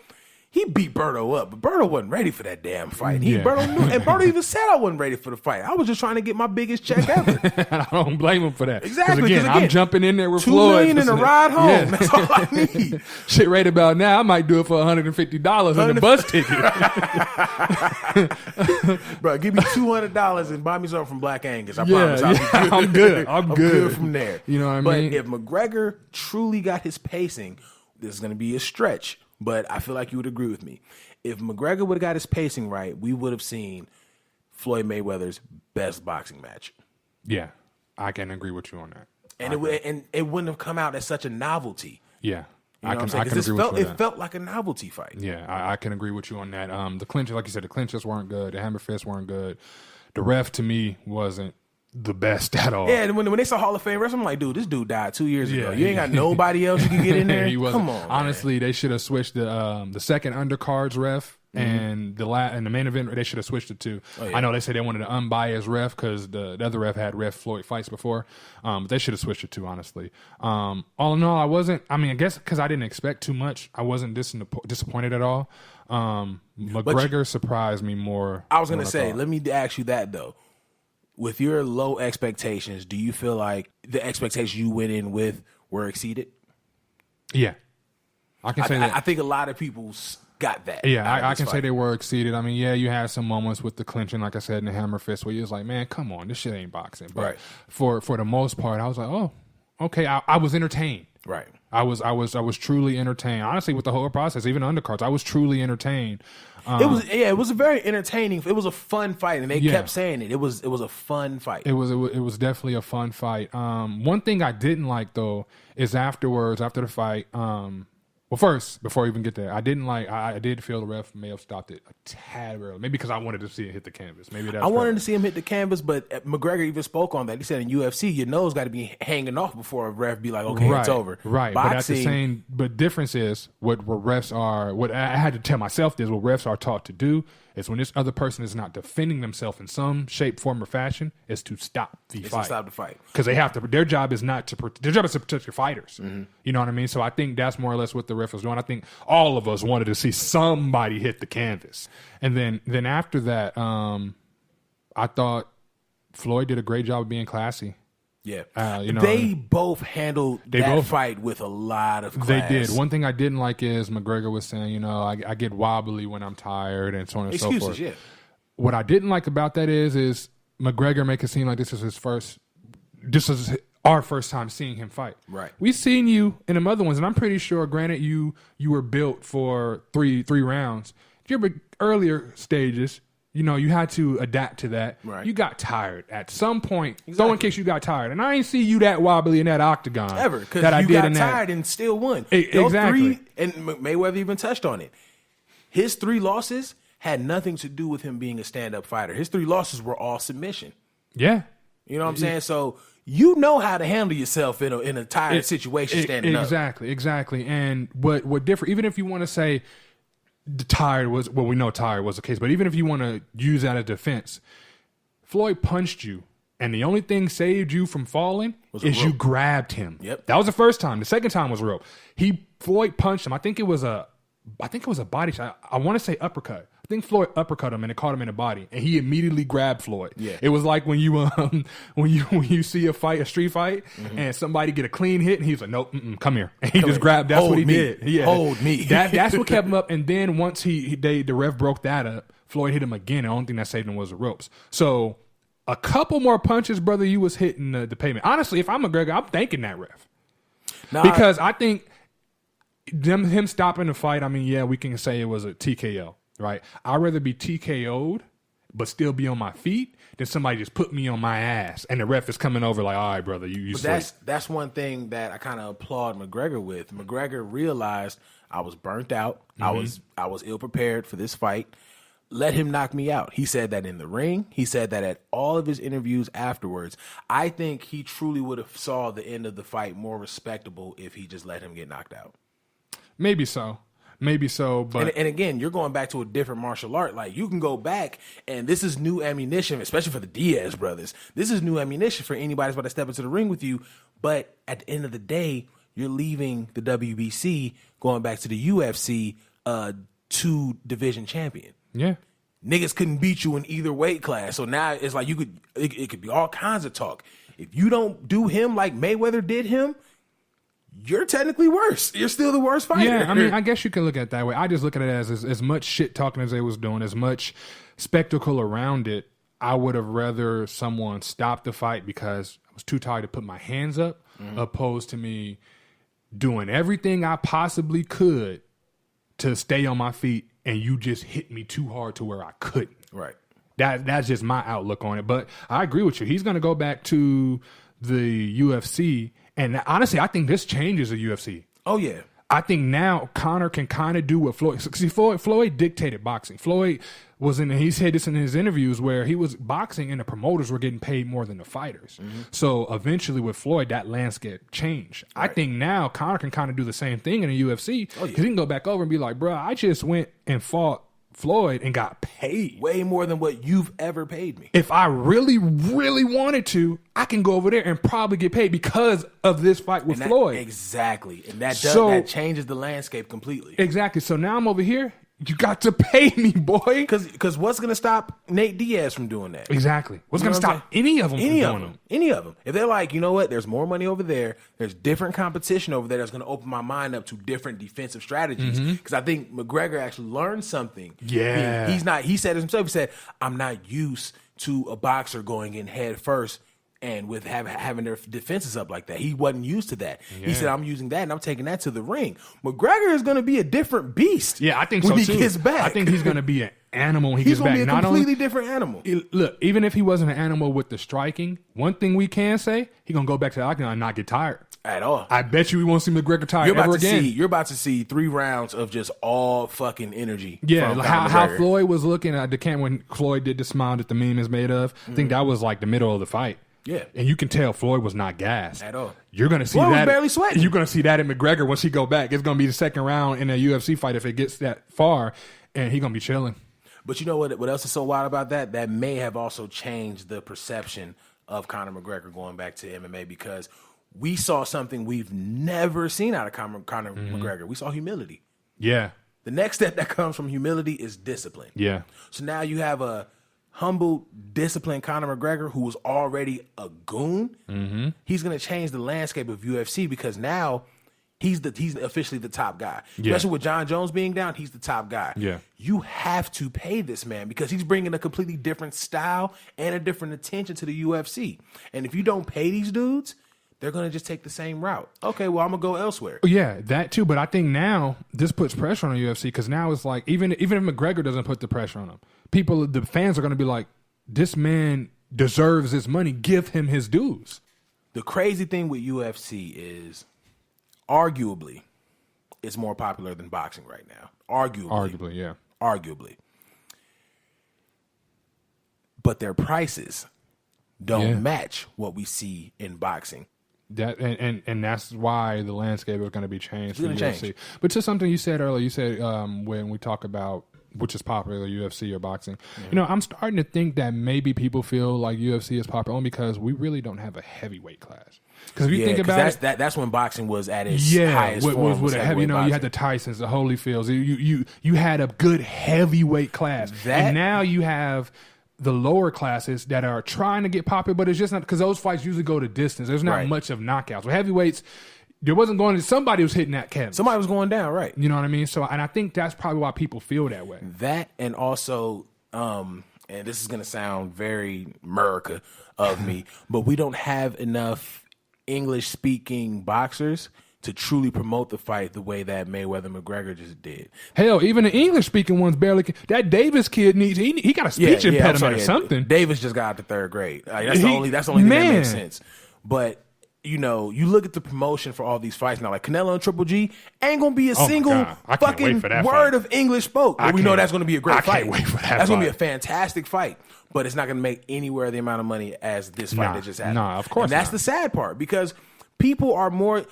S2: he beat Berto up, but Berto wasn't ready for that damn fight. Berto knew, and Berto even said I wasn't ready for the fight. I was just trying to get my biggest check ever.
S3: I don't blame him for that.
S2: Exactly.
S3: Again, I'm jumping in there with
S2: $2
S3: Floyd.
S2: $2 million in a ride home. Yeah. That's all I need.
S3: Shit, right about now, I might do it for $150 on the bus ticket.
S2: Bro, give me $200 and buy me something from Black Angus. I promise.
S3: I'm good. I'm good
S2: from there.
S3: You know what I mean?
S2: But if McGregor truly got his pacing, this is going to be a stretch, but I feel like you would agree with me. If McGregor would have got his pacing right, we would have seen Floyd Mayweather's best boxing match.
S3: Yeah, I can agree with you on that.
S2: And it wouldn't have come out as such a novelty.
S3: Yeah.
S2: You know what I'm saying? Because it felt like a novelty fight.
S3: Yeah, I can agree with you on that. The clinches, like you said, the clinches weren't good. The hammer fists weren't good. The ref, to me, wasn't the best at all.
S2: Yeah, and when they saw Hall of Fame wrestling, I'm like, dude, this dude died 2 years ago. You ain't got nobody else you can get in there? Come on,
S3: honestly, they should have switched the second undercards ref and the main event. They should have switched it to. Oh, yeah. I know they said they wanted an unbiased ref because the other ref had ref Floyd fights before. But they should have switched it to, honestly. All in all, I wasn't. I mean, I guess because I didn't expect too much, I wasn't disappointed at all. McGregor surprised me more.
S2: I was gonna say, let me ask you that though. With your low expectations, do you feel like the expectations you went in with were exceeded?
S3: Yeah. I can say that.
S2: I think a lot of people got that.
S3: Yeah, I can say they were exceeded. I mean, yeah, you had some moments with the clinching, like I said, in the hammer fist, where you was like, man, come on, this shit ain't boxing. But for the most part, I was like, oh, okay, I was entertained.
S2: Right.
S3: I was truly entertained. Honestly, with the whole process, even undercards, I was truly entertained.
S2: It was a very entertaining. It was a fun fight, and they kept saying it. It was a fun fight.
S3: It was definitely a fun fight. One thing I didn't like though is afterwards, after the fight. Well, first, before I even get there, I did feel the ref may have stopped it a tad early. Maybe because I wanted to see it hit the canvas. Maybe that's. I
S2: wanted to see him hit the canvas, but McGregor even spoke on that. He said in UFC, your nose got to be hanging off before a ref be like, okay, it's over.
S3: Right. Boxing, but difference is what refs are. What I had to tell myself is what refs are taught to do is when this other person is not defending themselves in some shape, form, or fashion, is to stop the fight.
S2: To stop the fight.
S3: Because they have to. Their job is not to. Their job is to protect your fighters. You know what I mean? So I think that's more or less what the ref was doing. I think all of us wanted to see somebody hit the canvas, and then after that, I thought Floyd did a great job of being classy.
S2: Yeah,
S3: you know,
S2: they both handled fight with a lot of class.
S3: They did. One thing I didn't like is McGregor was saying, you know, I get wobbly when I'm tired and so on and so forth.
S2: Yeah.
S3: What I didn't like about that is McGregor make it seem like this is our first time seeing him fight.
S2: Right.
S3: We've seen you in them other ones, and I'm pretty sure, granted, you were built for three rounds. Your earlier stages, you know, you had to adapt to that.
S2: Right.
S3: You got tired at some point. Exactly. In case you got tired, and I ain't see you that wobbly in that octagon
S2: ever, because you got tired and still won.
S3: Exactly.
S2: And Mayweather even touched on it. His 3 losses had nothing to do with him being a stand-up fighter. His 3 losses were all submission.
S3: Yeah.
S2: You know what I'm saying? So you know how to handle yourself in a tired situation standing up.
S3: Exactly. And what different, even if you want to say tired was, well, we know tired was the case, but even if you want to use that as defense, Floyd punched you, and the only thing saved you from falling is you grabbed him.
S2: Yep.
S3: That was the first time. The second time was rope. Floyd punched him. I think it was a body shot. I want to say uppercut. I think Floyd uppercut him and it caught him in the body, and he immediately grabbed Floyd.
S2: Yeah.
S3: It was like when you when you see a street fight, and somebody get a clean hit, and he's like, nope, come here, and he just grabbed. That's what he did. Yeah,
S2: hold me.
S3: That's what kept him up. And then once the ref broke that up, Floyd hit him again. The only thing that saved him was the ropes. So a couple more punches, brother, you was hitting the pavement. Honestly, if I'm McGregor, I'm thanking that ref because I think him stopping the fight. I mean, yeah, we can say it was a TKO. Right, I'd rather be TKO'd but still be on my feet than somebody just put me on my ass and the ref is coming over like, all right, brother, you. But
S2: that's one thing that I kind of applaud McGregor with. McGregor realized I was burnt out. I was ill prepared for this fight. Let him knock me out. He said that in the ring. He said that at all of his interviews afterwards. I think he truly would have saw the end of the fight more respectable if he just let him get knocked out.
S3: Maybe so. But
S2: and again, you're going back to a different martial art. Like, you can go back, and this is new ammunition, especially for the Diaz brothers. This is new ammunition for anybody that's about to step into the ring with you. But at the end of the day, you're leaving the WBC, going back to the UFC, 2-division champion.
S3: Yeah.
S2: Niggas couldn't beat you in either weight class. So now it's like it could be all kinds of talk. If you don't do him like Mayweather did him, you're technically worse. You're still the worst fighter.
S3: Yeah, I mean, I guess you can look at it that way. I just look at it as much shit talking as they was doing, as much spectacle around it. I would have rather someone stop the fight because I was too tired to put my hands up, opposed to me doing everything I possibly could to stay on my feet, and you just hit me too hard to where I couldn't.
S2: Right.
S3: That's just my outlook on it. But I agree with you. He's going to go back to the UFC. And honestly, I think this changes the UFC.
S2: Oh, yeah.
S3: I think now Conor can kind of do what Floyd. See, Floyd dictated boxing. Floyd he said this in his interviews where he was boxing and the promoters were getting paid more than the fighters. So eventually with Floyd, that landscape changed. Right. I think now Conor can kind of do the same thing in the UFC because he can go back over and be like, bro, I just went and fought Floyd and got paid
S2: way more than what you've ever paid me.
S3: If I really, really wanted to, I can go over there and probably get paid because of this fight with Floyd.
S2: Exactly. And that changes the landscape completely.
S3: Exactly. So now I'm over here. You got to pay me, boy.
S2: Because what's going to stop Nate Diaz from doing that?
S3: Exactly. What's going to stop any of them from doing them?
S2: Any of them. If they're like, you know what, there's more money over there, there's different competition over there that's going to open my mind up to different defensive strategies. Because I think McGregor actually learned something.
S3: Yeah.
S2: He said it himself. He said, I'm not used to a boxer going in head first and with having their defenses up like that. He wasn't used to that. Yeah. He said, I'm using that and I'm taking that to the ring. McGregor is going to be a different beast.
S3: Yeah, I think
S2: when
S3: so
S2: he
S3: too.
S2: gets back.
S3: I think he's going to be an animal when he gets back.
S2: He's going to be a completely different animal.
S3: Look, even if he wasn't an animal with the striking, one thing we can say, he's going to go back to the octagon and not get tired.
S2: At all.
S3: I bet you we won't see McGregor tired ever again.
S2: You're about to see 3 rounds of just all fucking energy.
S3: Yeah, like how Floyd was looking at the camera when Floyd did the smile that the meme is made of. I think that was like the middle of the fight.
S2: Yeah.
S3: And you can tell Floyd was not gassed.
S2: At all.
S3: You're going to see
S2: Floyd
S3: that.
S2: was barely sweating.
S3: You're going to see that in McGregor once he go back. It's going to be the second round in a UFC fight if it gets that far, and he's going to be chilling.
S2: But you know what else is so wild about that? That may have also changed the perception of Conor McGregor going back to MMA, because we saw something we've never seen out of Conor McGregor. We saw humility.
S3: Yeah.
S2: The next step that comes from humility is discipline.
S3: Yeah.
S2: So now you have a humble, disciplined Conor McGregor who was already a goon. Mm-hmm. He's going to change the landscape of UFC, because now he's officially the top guy.
S3: Yeah.
S2: Especially with Jon Jones being down, he's the top guy.
S3: Yeah.
S2: You have to pay this man, because he's bringing a completely different style and a different attention to the UFC. And if you don't pay these dudes, they're going to just take the same route. Okay, well, I'm going to go elsewhere.
S3: Yeah, that too. But I think now this puts pressure on the UFC, because now it's like, even if McGregor doesn't put the pressure on him, the fans are going to be like, this man deserves his money. Give him his dues.
S2: The crazy thing with UFC is, arguably, it's more popular than boxing right now. Arguably,
S3: yeah.
S2: Arguably. But their prices don't match what we see in boxing.
S3: That and that's why the landscape is going to be changed for the UFC.
S2: Change.
S3: But to something you said earlier, you said when we talk about which is popular, UFC or boxing. Mm-hmm. You know, I'm starting to think that maybe people feel like UFC is popular only because we really don't have a heavyweight class. Because if you think about
S2: that's when boxing was at its highest form.
S3: With a heavy, you had the Tysons, the Holyfields. You had a good heavyweight class, and now you have the lower classes that are trying to get popular, but it's just not, because those fights usually go to distance. There's not much of knockouts. With heavyweights, there wasn't going to, somebody was hitting that canvas.
S2: Somebody was going down, right?
S3: You know what I mean? So, and I think that's probably why people feel that way.
S2: That, and also, and this is going to sound very America of me, but we don't have enough English-speaking boxers to truly promote the fight the way that Mayweather McGregor just did.
S3: Hell, even the English-speaking ones barely can. That Davis kid needs, he got a speech impediment or something.
S2: Davis just got out to third grade. That's the only thing that makes sense. But, you know, you look at the promotion for all these fights now, like Canelo and Triple G, ain't going to be a single fucking word of English spoke. But we know that's going to be a great fight. I can't wait for that That's going to be a fantastic fight. But it's not going to make anywhere the amount of money as this fight that just happened.
S3: Nah, of course
S2: and that's the sad part, because people are more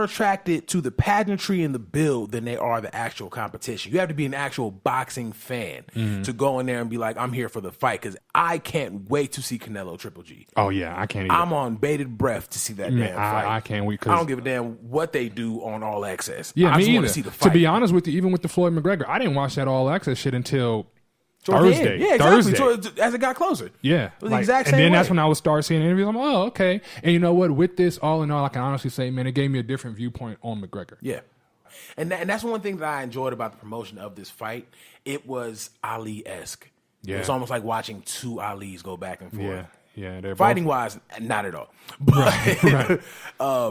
S2: attracted to the pageantry and the build than they are the actual competition. You have to be an actual boxing fan to go in there and be like, I'm here for the fight, because I can't wait to see Canelo Triple G.
S3: Oh, yeah, I can't either.
S2: I'm on bated breath to see that damn fight.
S3: I can't wait.
S2: I don't give a damn what they do on All Access.
S3: Yeah,
S2: I just want to see the fight.
S3: To be honest with you, even with the Floyd McGregor, I didn't watch that All Access shit until
S2: Thursday. Yeah, exactly. Thursday. As it got closer.
S3: Yeah.
S2: It was the exact same
S3: And then
S2: way.
S3: that's when I would start seeing interviews. I'm like, oh, okay. And you know what? With this, all in all, I can honestly say, man, it gave me a different viewpoint on McGregor.
S2: Yeah. And that's one thing that I enjoyed about the promotion of this fight. It was Ali-esque. Yeah. It was almost like watching two Alis go back and forth.
S3: Yeah.
S2: Fighting-wise, not at all. But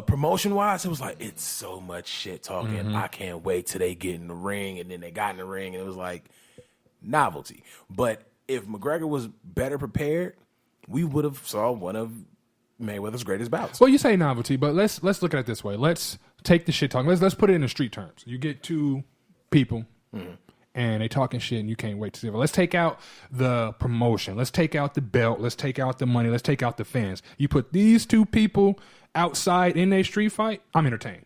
S2: promotion-wise, it was like, it's so much shit talking.
S3: Mm-hmm.
S2: I can't wait till they get in the ring. And then they got in the ring, and it was like novelty. But if McGregor was better prepared, we would have saw one of Mayweather's greatest bouts.
S3: Well, you say novelty, but let's look at it this way. Let's take the shit talking. Let's put it in the street terms. You get two people and they talking shit, and you can't wait to see it. Let's take out the promotion. Let's take out the belt. Let's take out the money. Let's take out the fans. You put these two people outside in a street fight, I'm entertained.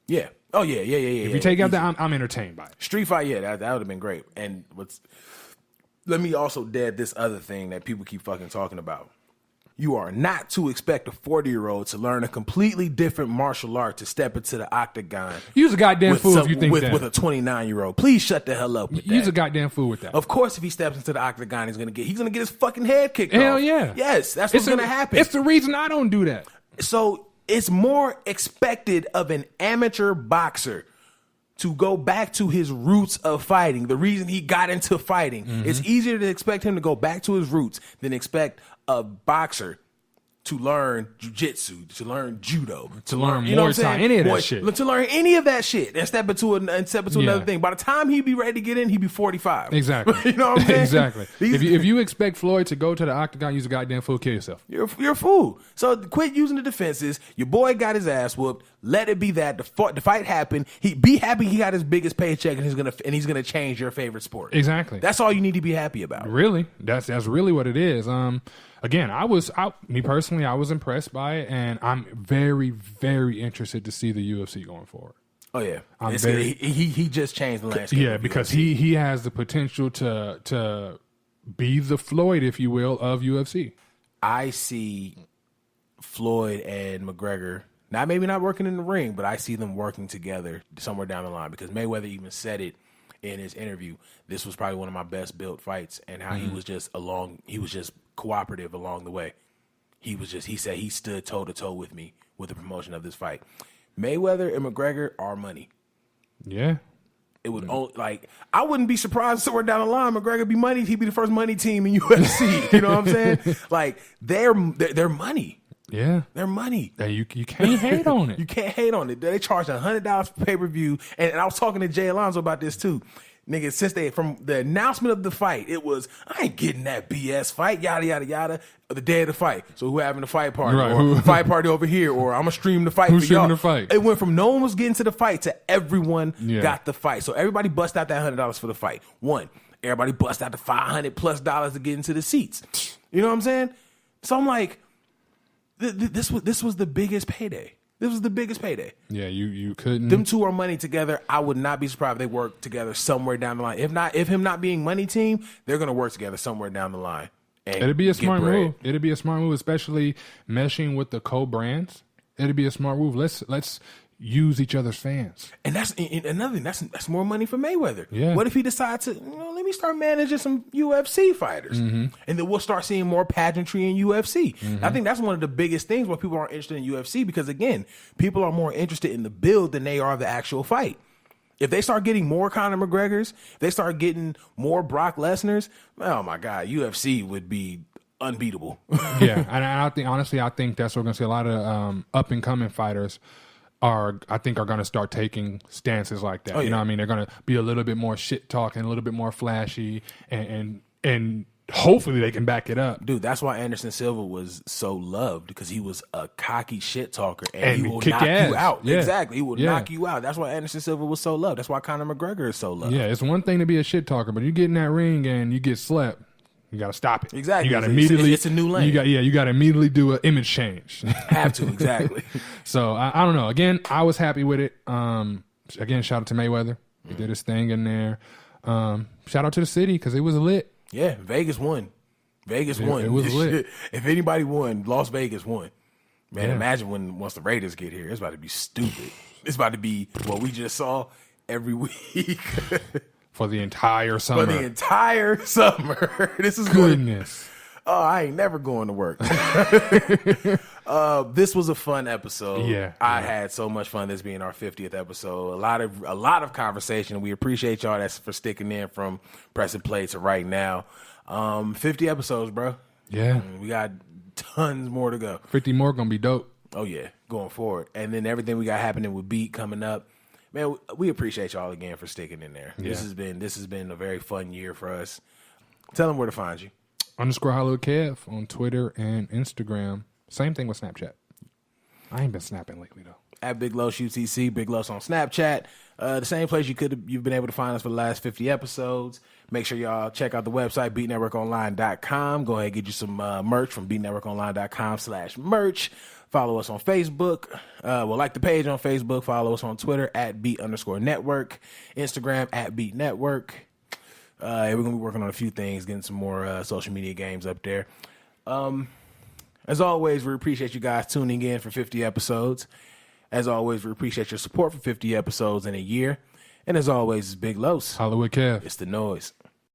S2: Yeah. Oh, yeah.
S3: If you take out that, I'm entertained by it.
S2: Street fight, that would have been great. And let me also dead this other thing that people keep fucking talking about. You are not to expect a 40-year-old to learn a completely different martial art to step into the octagon.
S3: Use a goddamn fool if you think that.
S2: With a 29-year-old. Please shut the hell up with that.
S3: Use a goddamn fool with that.
S2: Of course, if he steps into the octagon, he's gonna get his fucking head kicked off.
S3: Hell yeah.
S2: Yes, that's what's gonna happen.
S3: It's the reason I don't do that.
S2: So it's more expected of an amateur boxer to go back to his roots of fighting, the reason he got into fighting. It's easier to expect him to go back to his roots than expect a boxer to learn jiu-jitsu, to learn judo, to learn
S3: Muay Thai, any of that shit.
S2: To learn any of that shit and step into another thing. By the time he'd be ready to get in, he'd be 45.
S3: Exactly.
S2: You know what I'm saying?
S3: Exactly. If you expect Floyd to go to the octagon, use a goddamn fool, kill yourself.
S2: You're a fool. So quit using the defenses. Your boy got his ass whooped. Let it be that the fight happened. Be happy he got his biggest paycheck and he's gonna change your favorite sport.
S3: Exactly.
S2: That's all you need to be happy about.
S3: Really, that's really what it is. Again, me personally, I was impressed by it, and I'm very, very interested to see the UFC going forward.
S2: Oh yeah,
S3: I'm very,
S2: he just changed the landscape.
S3: Yeah, because he has the potential to be the Floyd, if you will, of UFC.
S2: I see Floyd and McGregor maybe not working in the ring, but I see them working together somewhere down the line, because Mayweather even said it in his interview. This was probably one of my best built fights, and how he was just cooperative along the way. He said he stood toe to toe with me with the promotion of this fight. Mayweather and McGregor are money.
S3: Yeah.
S2: It would I wouldn't be surprised somewhere down the line McGregor be money. He'd be the first money team in UFC. You know what I'm saying? Like they're money.
S3: Yeah,
S2: they're money.
S3: Yeah, you can't hate on it.
S2: You can't hate on it. They charge $100 for pay-per-view, and I was talking to Jay Alonso about this too. Nigga, since from the announcement of the fight, it was, I ain't getting that BS fight, yada, yada, yada, the day of the fight. So who having the fight party?
S3: Right.
S2: Or fight party over here, or I'm going to stream the fight for y'all.
S3: Who's streaming the fight?
S2: It went from no one was getting to the fight to everyone got the fight. So everybody bust out that $100 for the fight. One, everybody bust out the $500+ to get into the seats. You know what I'm saying? So I'm like, this was the biggest payday. This was the biggest payday.
S3: Yeah, you couldn't.
S2: Them two are money together. I would not be surprised if they work together somewhere down the line. If him not being money team, they're gonna work together somewhere down the line.
S3: It'd be a smart move. It'd be a smart move, especially meshing with the co-brands. It'd be a smart move. Let's use each other's fans.
S2: And that's another thing. That's more money for Mayweather.
S3: Yeah.
S2: What if he decides to, let me start managing some UFC fighters, and then we'll start seeing more pageantry in UFC. I think that's one of the biggest things why people aren't interested in UFC, because again, people are more interested in the build than they are the actual fight. If they start getting more Conor McGregors, if they start getting more Brock Lesnar's, oh my God, UFC would be unbeatable.
S3: Yeah, and I think that's what we're gonna see. A lot of up and coming fighters are going to start taking stances like that.
S2: Oh, yeah.
S3: You know what I mean? They're going to be a little bit more shit talking, a little bit more flashy, and hopefully they can back it up.
S2: Dude, that's why Anderson Silva was so loved, because he was a cocky shit talker, and he will
S3: kick
S2: knock
S3: ass.
S2: you out.
S3: Yeah.
S2: Exactly. He will knock you out. That's why Anderson Silva was so loved. That's why Conor McGregor is so loved.
S3: Yeah, it's one thing to be a shit talker, but you get in that ring and you get slept. You got to stop it.
S2: Exactly.
S3: You got to immediately.
S2: It's a new lane.
S3: You got to immediately do an image change.
S2: Have to, exactly.
S3: So I don't know. Again, I was happy with it. Again, shout out to Mayweather. He did his thing in there. Shout out to the city, because it was lit.
S2: Yeah, Vegas won. Vegas won.
S3: It was lit.
S2: If anybody won, Las Vegas won. Man,
S3: Yeah.
S2: imagine once the Raiders get here, it's about to be stupid. It's about to be what we just saw every week.
S3: For the entire summer.
S2: For the entire summer. This is
S3: Goodness.
S2: Oh, I ain't never going to work. This was a fun episode.
S3: Yeah.
S2: I had so much fun, this being our 50th episode. A lot of conversation. We appreciate y'all for sticking in from pressing play to right now. 50 episodes, bro.
S3: Yeah.
S2: We got tons more to go.
S3: 50 more going to be dope.
S2: Oh, yeah, going forward. And then everything we got happening with Beat coming up. Man, we appreciate y'all again for sticking in there.
S3: Yeah.
S2: This has been a very fun year for us. Tell them where to find you.
S3: _Hollywood Kev on Twitter and Instagram. Same thing with Snapchat. I ain't been snapping lately though.
S2: At Big Los UTC, Big Los on Snapchat. The same place you've been able to find us for the last 50 episodes. Make sure y'all check out the website, beatnetworkonline.com. Go ahead and get you some merch from beatnetworkonline.com/merch. Follow us on Facebook. Like the page on Facebook. Follow us on Twitter at @beat_network. Instagram at Beat Network. We're going to be working on a few things, getting some more social media games up there. As always, we appreciate you guys tuning in for 50 episodes. As always, we appreciate your support for 50 episodes in a year. And as always, it's Big Los.
S3: Hollywood Kev.
S2: It's the Noize.